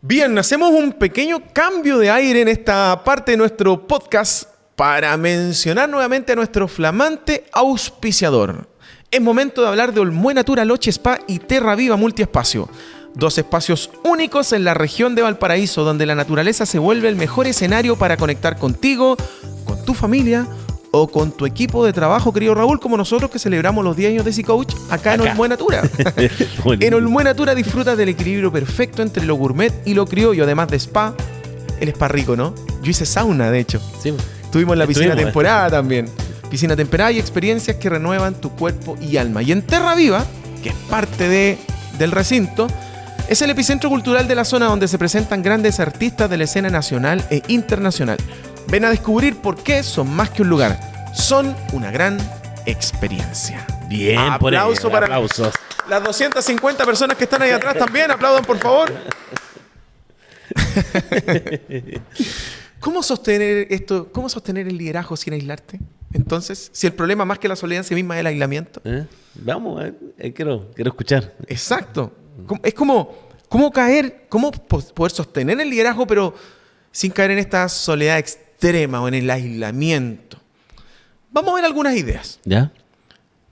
Bien, hacemos un pequeño cambio de aire en esta parte de nuestro podcast para mencionar nuevamente a nuestro flamante auspiciador. Es momento de hablar de Olmué Natura Loche Spa y Terra Viva Multiespacio. 2 espacios únicos en la región de Valparaíso, donde la naturaleza se vuelve el mejor escenario para conectar contigo, con tu familia o con tu equipo de trabajo, querido Raúl, como nosotros que celebramos los 10 años de C-Coach acá en Olmué Natura. En Olmué Natura disfrutas del equilibrio perfecto entre lo gourmet y lo criollo, además de spa. El spa rico, ¿no? Yo hice sauna, de hecho. Sí. Estuvimos en la piscina temperada también. Piscina temperada y experiencias que renuevan tu cuerpo y alma. Y en Terra Viva, que es parte del recinto, Es el epicentro cultural de la zona donde se presentan grandes artistas de la escena nacional e internacional. Ven a descubrir por qué son más que un lugar. Son una gran experiencia. Bien, aplauso para aplausos. Las 250 personas que están ahí atrás también. Aplaudan, por favor. ¿Cómo sostener esto? ¿Cómo sostener el liderazgo sin aislarte? Entonces, si el problema más que la soledad en sí misma es el aislamiento. Vamos, quiero escuchar. Exacto. Es como poder sostener el liderazgo, pero sin caer en esta soledad extrema o en el aislamiento. Vamos a ver algunas ideas. ¿Ya?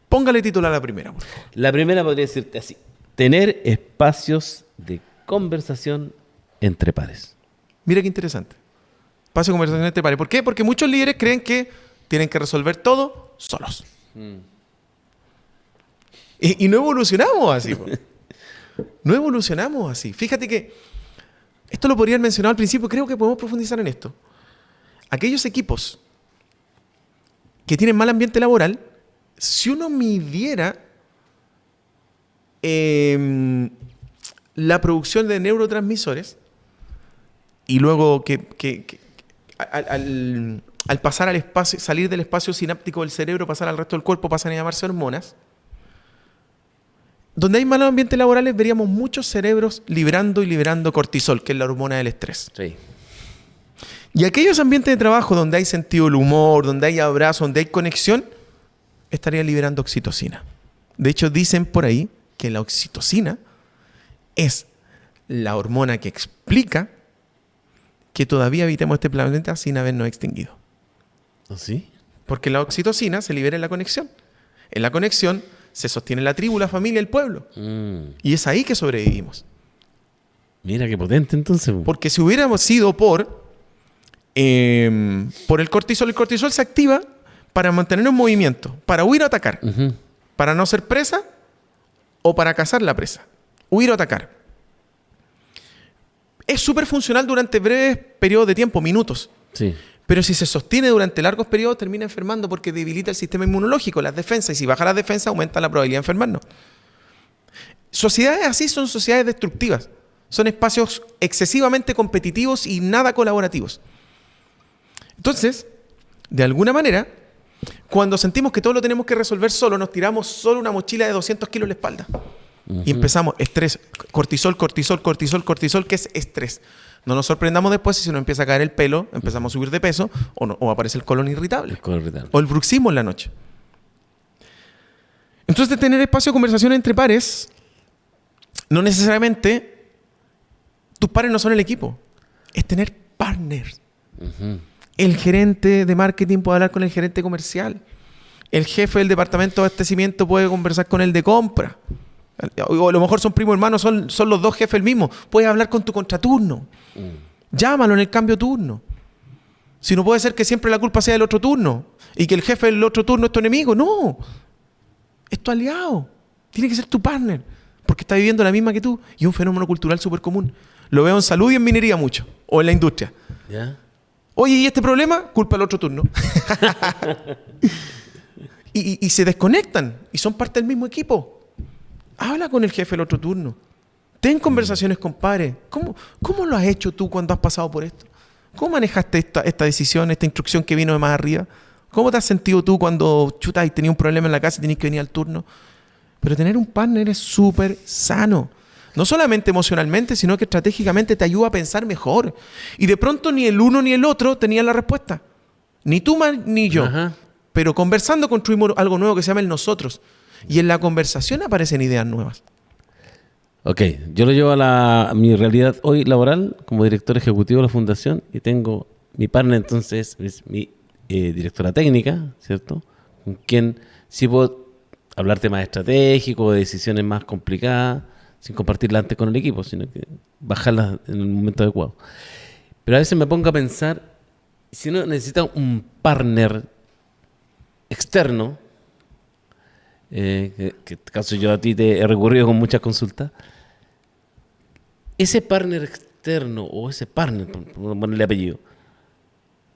Póngale título a la primera, por favor. La primera podría decirte así: tener espacios de conversación entre pares. Mira qué interesante. Espacio de conversación entre pares. ¿Por qué? Porque muchos líderes creen que tienen que resolver todo solos. Y no evolucionamos así. No evolucionamos así. Fíjate que esto lo podrían mencionar al principio. Creo que podemos profundizar en esto. Aquellos equipos que tienen mal ambiente laboral, si uno midiera la producción de neurotransmisores y luego al pasar al espacio, salir del espacio sináptico del cerebro, pasar al resto del cuerpo, pasan a llamarse hormonas. Donde hay malos ambientes laborales, veríamos muchos cerebros liberando cortisol, que es la hormona del estrés. Sí. Y aquellos ambientes de trabajo donde hay sentido del humor, donde hay abrazo, donde hay conexión, estarían liberando oxitocina. De hecho, dicen por ahí que la oxitocina es la hormona que explica que todavía habitemos este planeta sin habernos extinguido. ¿Ah, sí? Porque la oxitocina se libera en la conexión. En la conexión se sostiene la tribu, la familia, el pueblo. Y es ahí que sobrevivimos. Mira qué potente entonces. Porque si hubiéramos sido por el cortisol se activa para mantener un movimiento, para huir o atacar, para no ser presa o para cazar la presa. Huir o atacar. Es súper funcional durante breves periodos de tiempo, minutos. Sí. Pero si se sostiene durante largos periodos, termina enfermando porque debilita el sistema inmunológico, las defensas. Y si baja las defensas, aumenta la probabilidad de enfermarnos. Sociedades así son sociedades destructivas. Son espacios excesivamente competitivos y nada colaborativos. Entonces, de alguna manera, cuando sentimos que todo lo tenemos que resolver solo, nos tiramos solo una mochila de 200 kilos en la espalda. Y empezamos estrés, cortisol, que es estrés. No nos sorprendamos después si se nos empieza a caer el pelo, empezamos a subir de peso o aparece el colon irritable. O el bruxismo en la noche. Entonces, tener espacio de conversación entre pares, no necesariamente tus pares no son el equipo, es tener partners. El gerente de marketing puede hablar con el gerente comercial. El jefe del departamento de abastecimiento puede conversar con el de compra. O a lo mejor son primos hermanos, son los dos jefes el mismo. Puedes hablar con tu contraturno. Llámalo en el cambio turno. Si no puede ser que siempre la culpa sea del otro turno y que el jefe del otro turno es tu enemigo. No. Es tu aliado. Tiene que ser tu partner. Porque está viviendo la misma que tú. Y es un fenómeno cultural súper común. Lo veo en salud y en minería mucho. O en la industria. ¿Ya? Oye, ¿y este problema? Culpa del otro turno. y se desconectan. Y son parte del mismo equipo. Habla con el jefe del otro turno. Ten conversaciones con pares. ¿Cómo lo has hecho tú cuando has pasado por esto? ¿Cómo manejaste esta decisión, esta instrucción que vino de más arriba? ¿Cómo te has sentido tú cuando y tenías un problema en la casa y tenías que venir al turno? Pero tener un partner es súper sano. No solamente emocionalmente, sino que estratégicamente te ayuda a pensar mejor. Y de pronto ni el uno ni el otro tenían la respuesta. Ni tú ni yo. Pero conversando construimos algo nuevo que se llama el nosotros. Y en la conversación aparecen ideas nuevas. Ok, yo lo llevo a mi realidad hoy laboral como director ejecutivo de la fundación y tengo mi partner, entonces es mi directora técnica, ¿cierto? Con quien sí puedo hablar temas estratégicos, de decisiones más complicadas, sin compartirlas antes con el equipo, sino que bajarlas en el momento adecuado. Pero a veces me pongo a pensar, si uno necesita un partner externo, que en este caso yo a ti te he recurrido con muchas consultas, ese partner externo o ese partner, por ponerle apellido,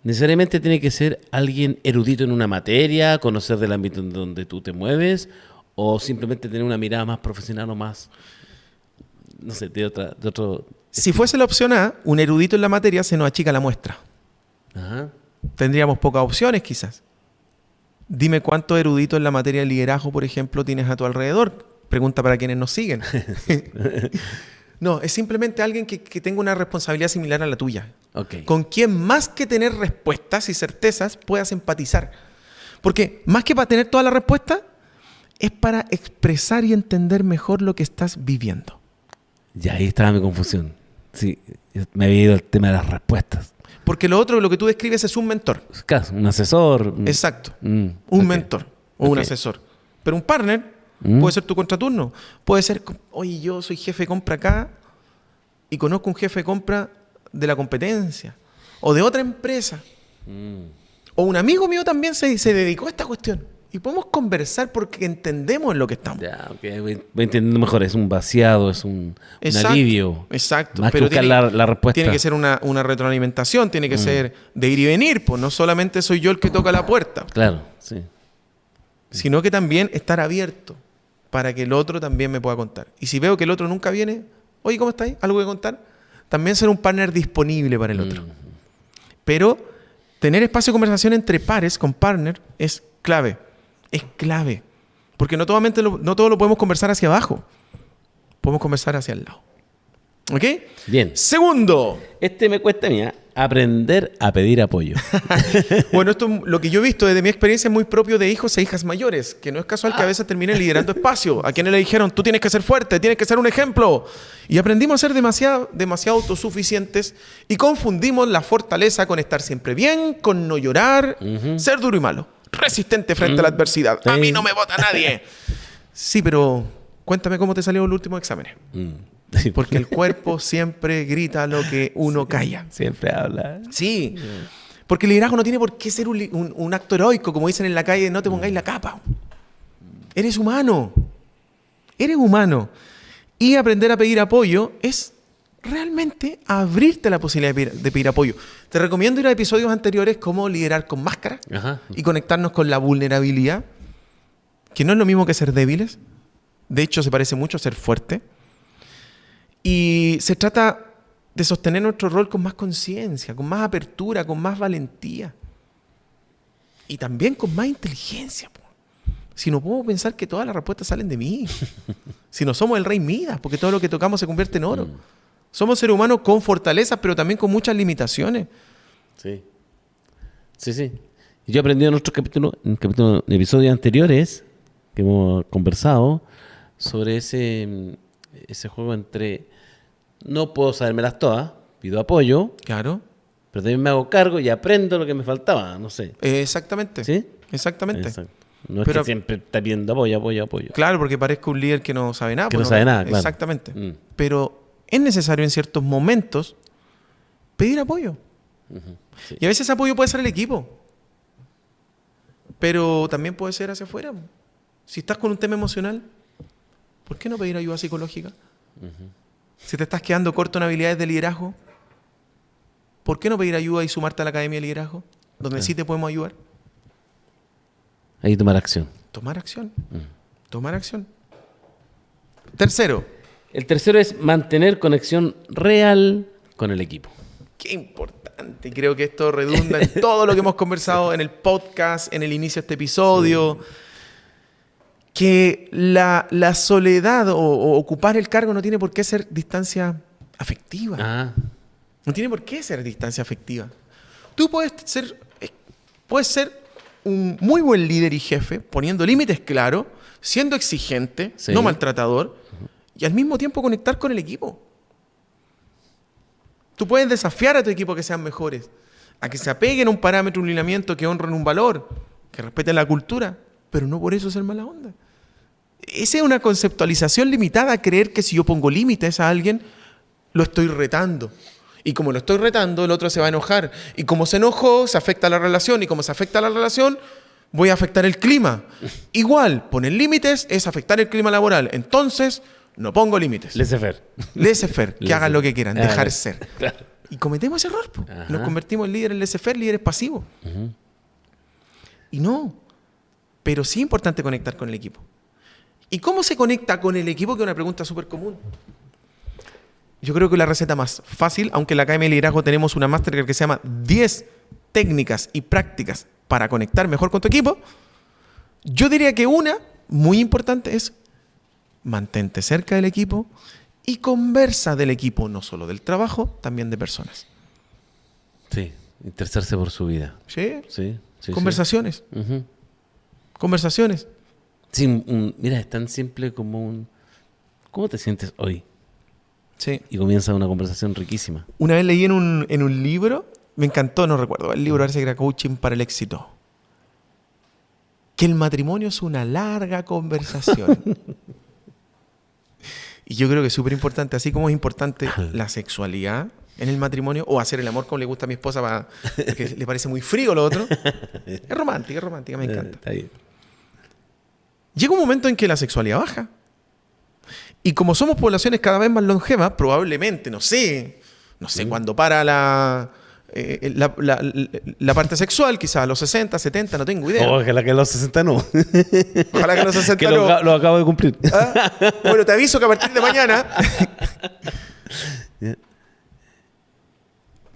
necesariamente tiene que ser alguien erudito en una materia, conocer del ámbito en donde tú te mueves, o simplemente tener una mirada más profesional o más no sé, de otro... Si fuese la opción A, un erudito en la materia se nos achica la muestra. Ajá. Tendríamos pocas opciones quizás. Dime cuántos eruditos en la materia de liderazgo, por ejemplo, tienes a tu alrededor. Pregunta para quienes nos siguen. No, es simplemente alguien que tenga una responsabilidad similar a la tuya. Okay. Con quien más que tener respuestas y certezas puedas empatizar. Porque más que para tener todas las respuestas, es para expresar y entender mejor lo que estás viviendo. Ya ahí estaba mi confusión. Sí, me había ido el tema de las respuestas. Porque lo otro, lo que tú describes es un mentor. Claro, un asesor. Exacto. Un okay. mentor o un asesor. Pero un partner puede ser tu contraturno. Puede ser, oye, yo soy jefe de compra acá y conozco un jefe de compra de la competencia o de otra empresa. O un amigo mío también se dedicó a esta cuestión. Y podemos conversar porque entendemos en lo que estamos. Ya, okay. Voy entendiendo mejor. Es un vaciado, es un alivio. Exacto. Más pero que buscar la respuesta. Tiene que ser una retroalimentación, tiene que ser de ir y venir. Pues no solamente soy yo el que toca la puerta. Claro, sí. Sino que también estar abierto para que el otro también me pueda contar. Y si veo que el otro nunca viene, oye, ¿cómo estáis? ¿Algo que contar? También ser un partner disponible para el otro. Pero tener espacio de conversación entre pares, con partner, es clave. Es clave. Porque no todo lo podemos conversar hacia abajo. Podemos conversar hacia el lado. ¿Ok? Bien. Segundo. Me cuesta a mí, aprender a pedir apoyo. Bueno, esto lo que yo he visto desde mi experiencia es muy propio de hijos e hijas mayores, que no es casual que a veces terminen liderando espacio. A quienes le dijeron, tú tienes que ser fuerte, tienes que ser un ejemplo. Y aprendimos a ser demasiado autosuficientes y confundimos la fortaleza con estar siempre bien, con no llorar, ser duro y malo, resistente frente a la adversidad. Sí. A mí no me vota nadie. Sí, pero cuéntame cómo te salió el último examen. Porque el cuerpo siempre grita lo que uno calla. Siempre habla. Sí. Porque el liderazgo no tiene por qué ser un acto heroico, como dicen en la calle, no te pongáis la capa. Eres humano. Eres humano. Y aprender a pedir apoyo es realmente abrirte la posibilidad de pedir apoyo. Te recomiendo ir a episodios anteriores como liderar con máscara. Ajá. Y conectarnos con la vulnerabilidad, que no es lo mismo que ser débiles. De hecho, se parece mucho a ser fuerte. Y se trata de sostener nuestro rol con más conciencia, con más apertura, con más valentía. Y también con más inteligencia. Si no puedo pensar que todas las respuestas salen de mí. Si no somos el rey Midas, porque todo lo que tocamos se convierte en oro. Somos seres humanos con fortalezas, pero también con muchas limitaciones. Sí. Sí, sí. Yo he aprendido en otros capítulos, en episodios anteriores, que hemos conversado, sobre ese juego entre no puedo sabérmelas todas, pido apoyo, claro, pero también me hago cargo y aprendo lo que me faltaba, no sé. Exactamente. ¿Sí? Exactamente. Exacto. No es que siempre está pidiendo apoyo. Claro, porque parezco un líder que no sabe nada. Que no sabe nada, claro. Exactamente. Pero es necesario en ciertos momentos pedir apoyo. Sí. Y a veces ese apoyo puede ser el equipo, pero también puede ser hacia afuera. Si estás con un tema emocional, ¿por qué no pedir ayuda psicológica? Si te estás quedando corto en habilidades de liderazgo, ¿por qué no pedir ayuda y sumarte a la Academia de Liderazgo? Donde sí te podemos ayudar. Ahí tomar acción. Tomar acción. Tomar acción. Tercero. El tercero es mantener conexión real con el equipo. Qué importante. Creo que esto redunda en todo lo que hemos conversado en el podcast, en el inicio de este episodio. Sí. Que la soledad o ocupar el cargo no tiene por qué ser distancia afectiva. No tiene por qué ser distancia afectiva. Tú puedes ser un muy buen líder y jefe, poniendo límites claros, siendo exigente, sí, no maltratador, y al mismo tiempo conectar con el equipo. Tú puedes desafiar a tu equipo a que sean mejores, a que se apeguen a un parámetro, un lineamiento, que honren un valor, que respeten la cultura, pero no por eso ser mala onda. Esa es una conceptualización limitada a creer que si yo pongo límites a alguien, lo estoy retando. Y como lo estoy retando, el otro se va a enojar. Y como se enojó, se afecta la relación. Y como se afecta la relación, voy a afectar el clima. Igual, poner límites es afectar el clima laboral. Entonces, no pongo límites. Laissez-faire. Laissez-faire, que hagan lo que quieran, dejar ser. Claro. Y cometemos ese error. Nos convertimos en líderes laissez-faire, líderes pasivos. Y no. Pero sí es importante conectar con el equipo. ¿Y cómo se conecta con el equipo? Que es una pregunta súper común. yo creo que la receta más fácil, aunque en la Academia de Liderazgo tenemos una masterclass que se llama 10 técnicas y prácticas para conectar mejor con tu equipo, yo diría que una muy importante es mantente cerca del equipo y conversa del equipo, no solo del trabajo, también de personas. Sí, interesarse por su vida. ¿Sí? Sí. Conversaciones. Sí. Uh-huh. Conversaciones. Sí, mira, es tan simple como ¿cómo te sientes hoy? Sí. Y comienza una conversación riquísima. Una vez leí en un libro, me encantó, no recuerdo, el libro parece que era Coaching para el Éxito, que el matrimonio es una larga conversación. Y yo creo que es súper importante, así como es importante la sexualidad en el matrimonio, o hacer el amor como le gusta a mi esposa, porque le parece muy frío lo otro. Es romántica, me encanta. Está bien. Llega un momento en que la sexualidad baja. Y como somos poblaciones cada vez más longevas, probablemente, no sé cuándo para la parte sexual, quizás a los 60, 70, no tengo idea. Ojalá que a los 60 no. Ojalá que a los 60 que no. lo acabo de cumplir. ¿Ah? Bueno, te aviso que a partir de mañana...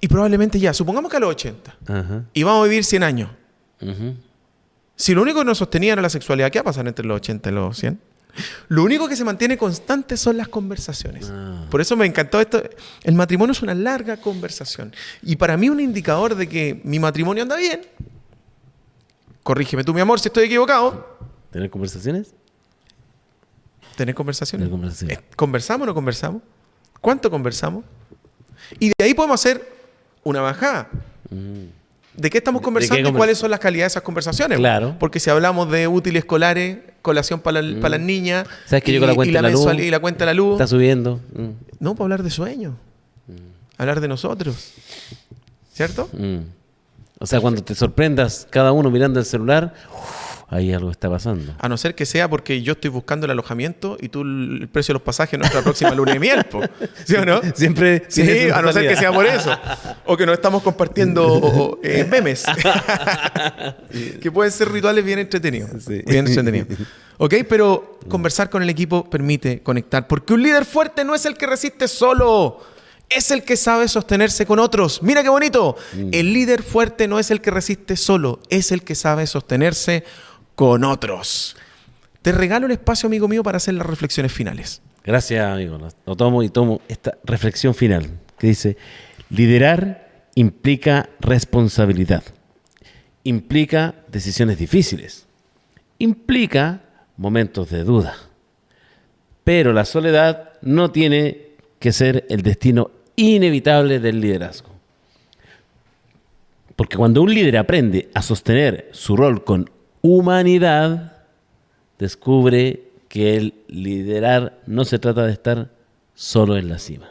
Y probablemente ya, supongamos que a los 80. Ajá. Y vamos a vivir 100 años. Uh-huh. Si lo único que nos sostenía era la sexualidad, ¿qué va a pasar entre los 80 y los 100? Lo único que se mantiene constante son las conversaciones. Por eso me encantó esto. El matrimonio es una larga conversación. Y para mí un indicador de que mi matrimonio anda bien, corrígeme tú, mi amor, si estoy equivocado. ¿Tener conversaciones? ¿Tener conversaciones? Tener conversaciones. ¿Conversamos o no conversamos? ¿Cuánto conversamos? Y de ahí podemos hacer una bajada. ¿De qué estamos conversando y cuáles son las calidades de esas conversaciones? Claro. Porque si hablamos de útiles escolares, colación para las niñas, ¿sabes que yo con la cuenta de la luz? Y la cuenta de la luz. Está subiendo. No, para hablar de sueños. Hablar de nosotros. ¿Cierto? O sea, cuando te sorprendas cada uno mirando el celular, ahí algo está pasando. A no ser que sea porque yo estoy buscando el alojamiento y tú el precio de los pasajes en nuestra próxima luna de miel, po. ¿Sí o no? Siempre. Sí, a no ser que sea por eso. O que nos estamos compartiendo memes. Que pueden ser rituales bien entretenidos. Sí. Bien entretenidos. ¿Ok? Pero conversar con el equipo permite conectar. Porque un líder fuerte no es el que resiste solo. Es el que sabe sostenerse con otros. Mira qué bonito. El líder fuerte no es el que resiste solo. Es el que sabe sostenerse con otros. Te regalo el espacio, amigo mío, para hacer las reflexiones finales. Gracias, amigo. Lo tomo y tomo esta reflexión final que dice: liderar implica responsabilidad, implica decisiones difíciles, implica momentos de duda. Pero la soledad no tiene que ser el destino inevitable del liderazgo. Porque cuando un líder aprende a sostener su rol con humanidad, descubre que el liderar no se trata de estar solo en la cima,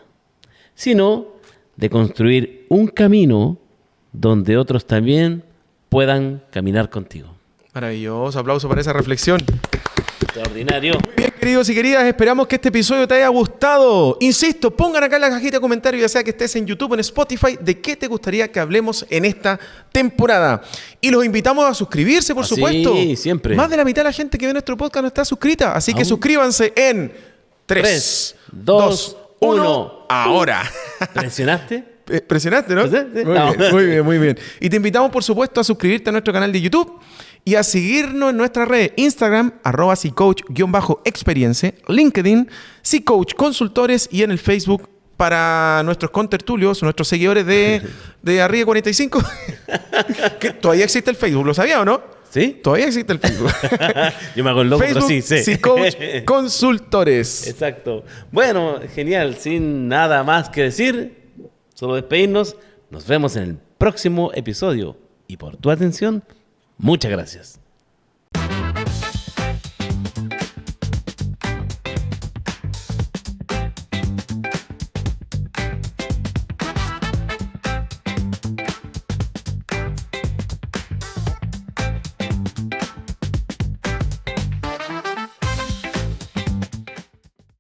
sino de construir un camino donde otros también puedan caminar contigo. Maravilloso, aplauso para esa reflexión. Extraordinario. Muy bien, queridos y queridas, esperamos que este episodio te haya gustado. Insisto, pongan acá en la cajita de comentarios, ya sea que estés en YouTube o en Spotify, de qué te gustaría que hablemos en esta temporada. Y los invitamos a suscribirse, por supuesto. Sí, siempre. Más de la mitad de la gente que ve nuestro podcast no está suscrita, así que suscríbanse en 3, 2, 1, ahora. ¿Presionaste? Presionaste, ¿no? ¿Sí? Muy bien, muy bien. Y te invitamos, por supuesto, a suscribirte a nuestro canal de YouTube y a seguirnos en nuestras redes: Instagram, @ccoach_experiencia, LinkedIn, Ccoach Consultores, y en el Facebook para nuestros contertulios, nuestros seguidores de Arriba 45. Que todavía existe el Facebook, ¿lo sabía o no? ¿Sí? Todavía existe el Facebook. Yo me hago el loco, Facebook, pero sí. Ccoach Consultores. Exacto. Bueno, genial. Sin nada más que decir, solo despedirnos. Nos vemos en el próximo episodio. Y por tu atención, muchas gracias.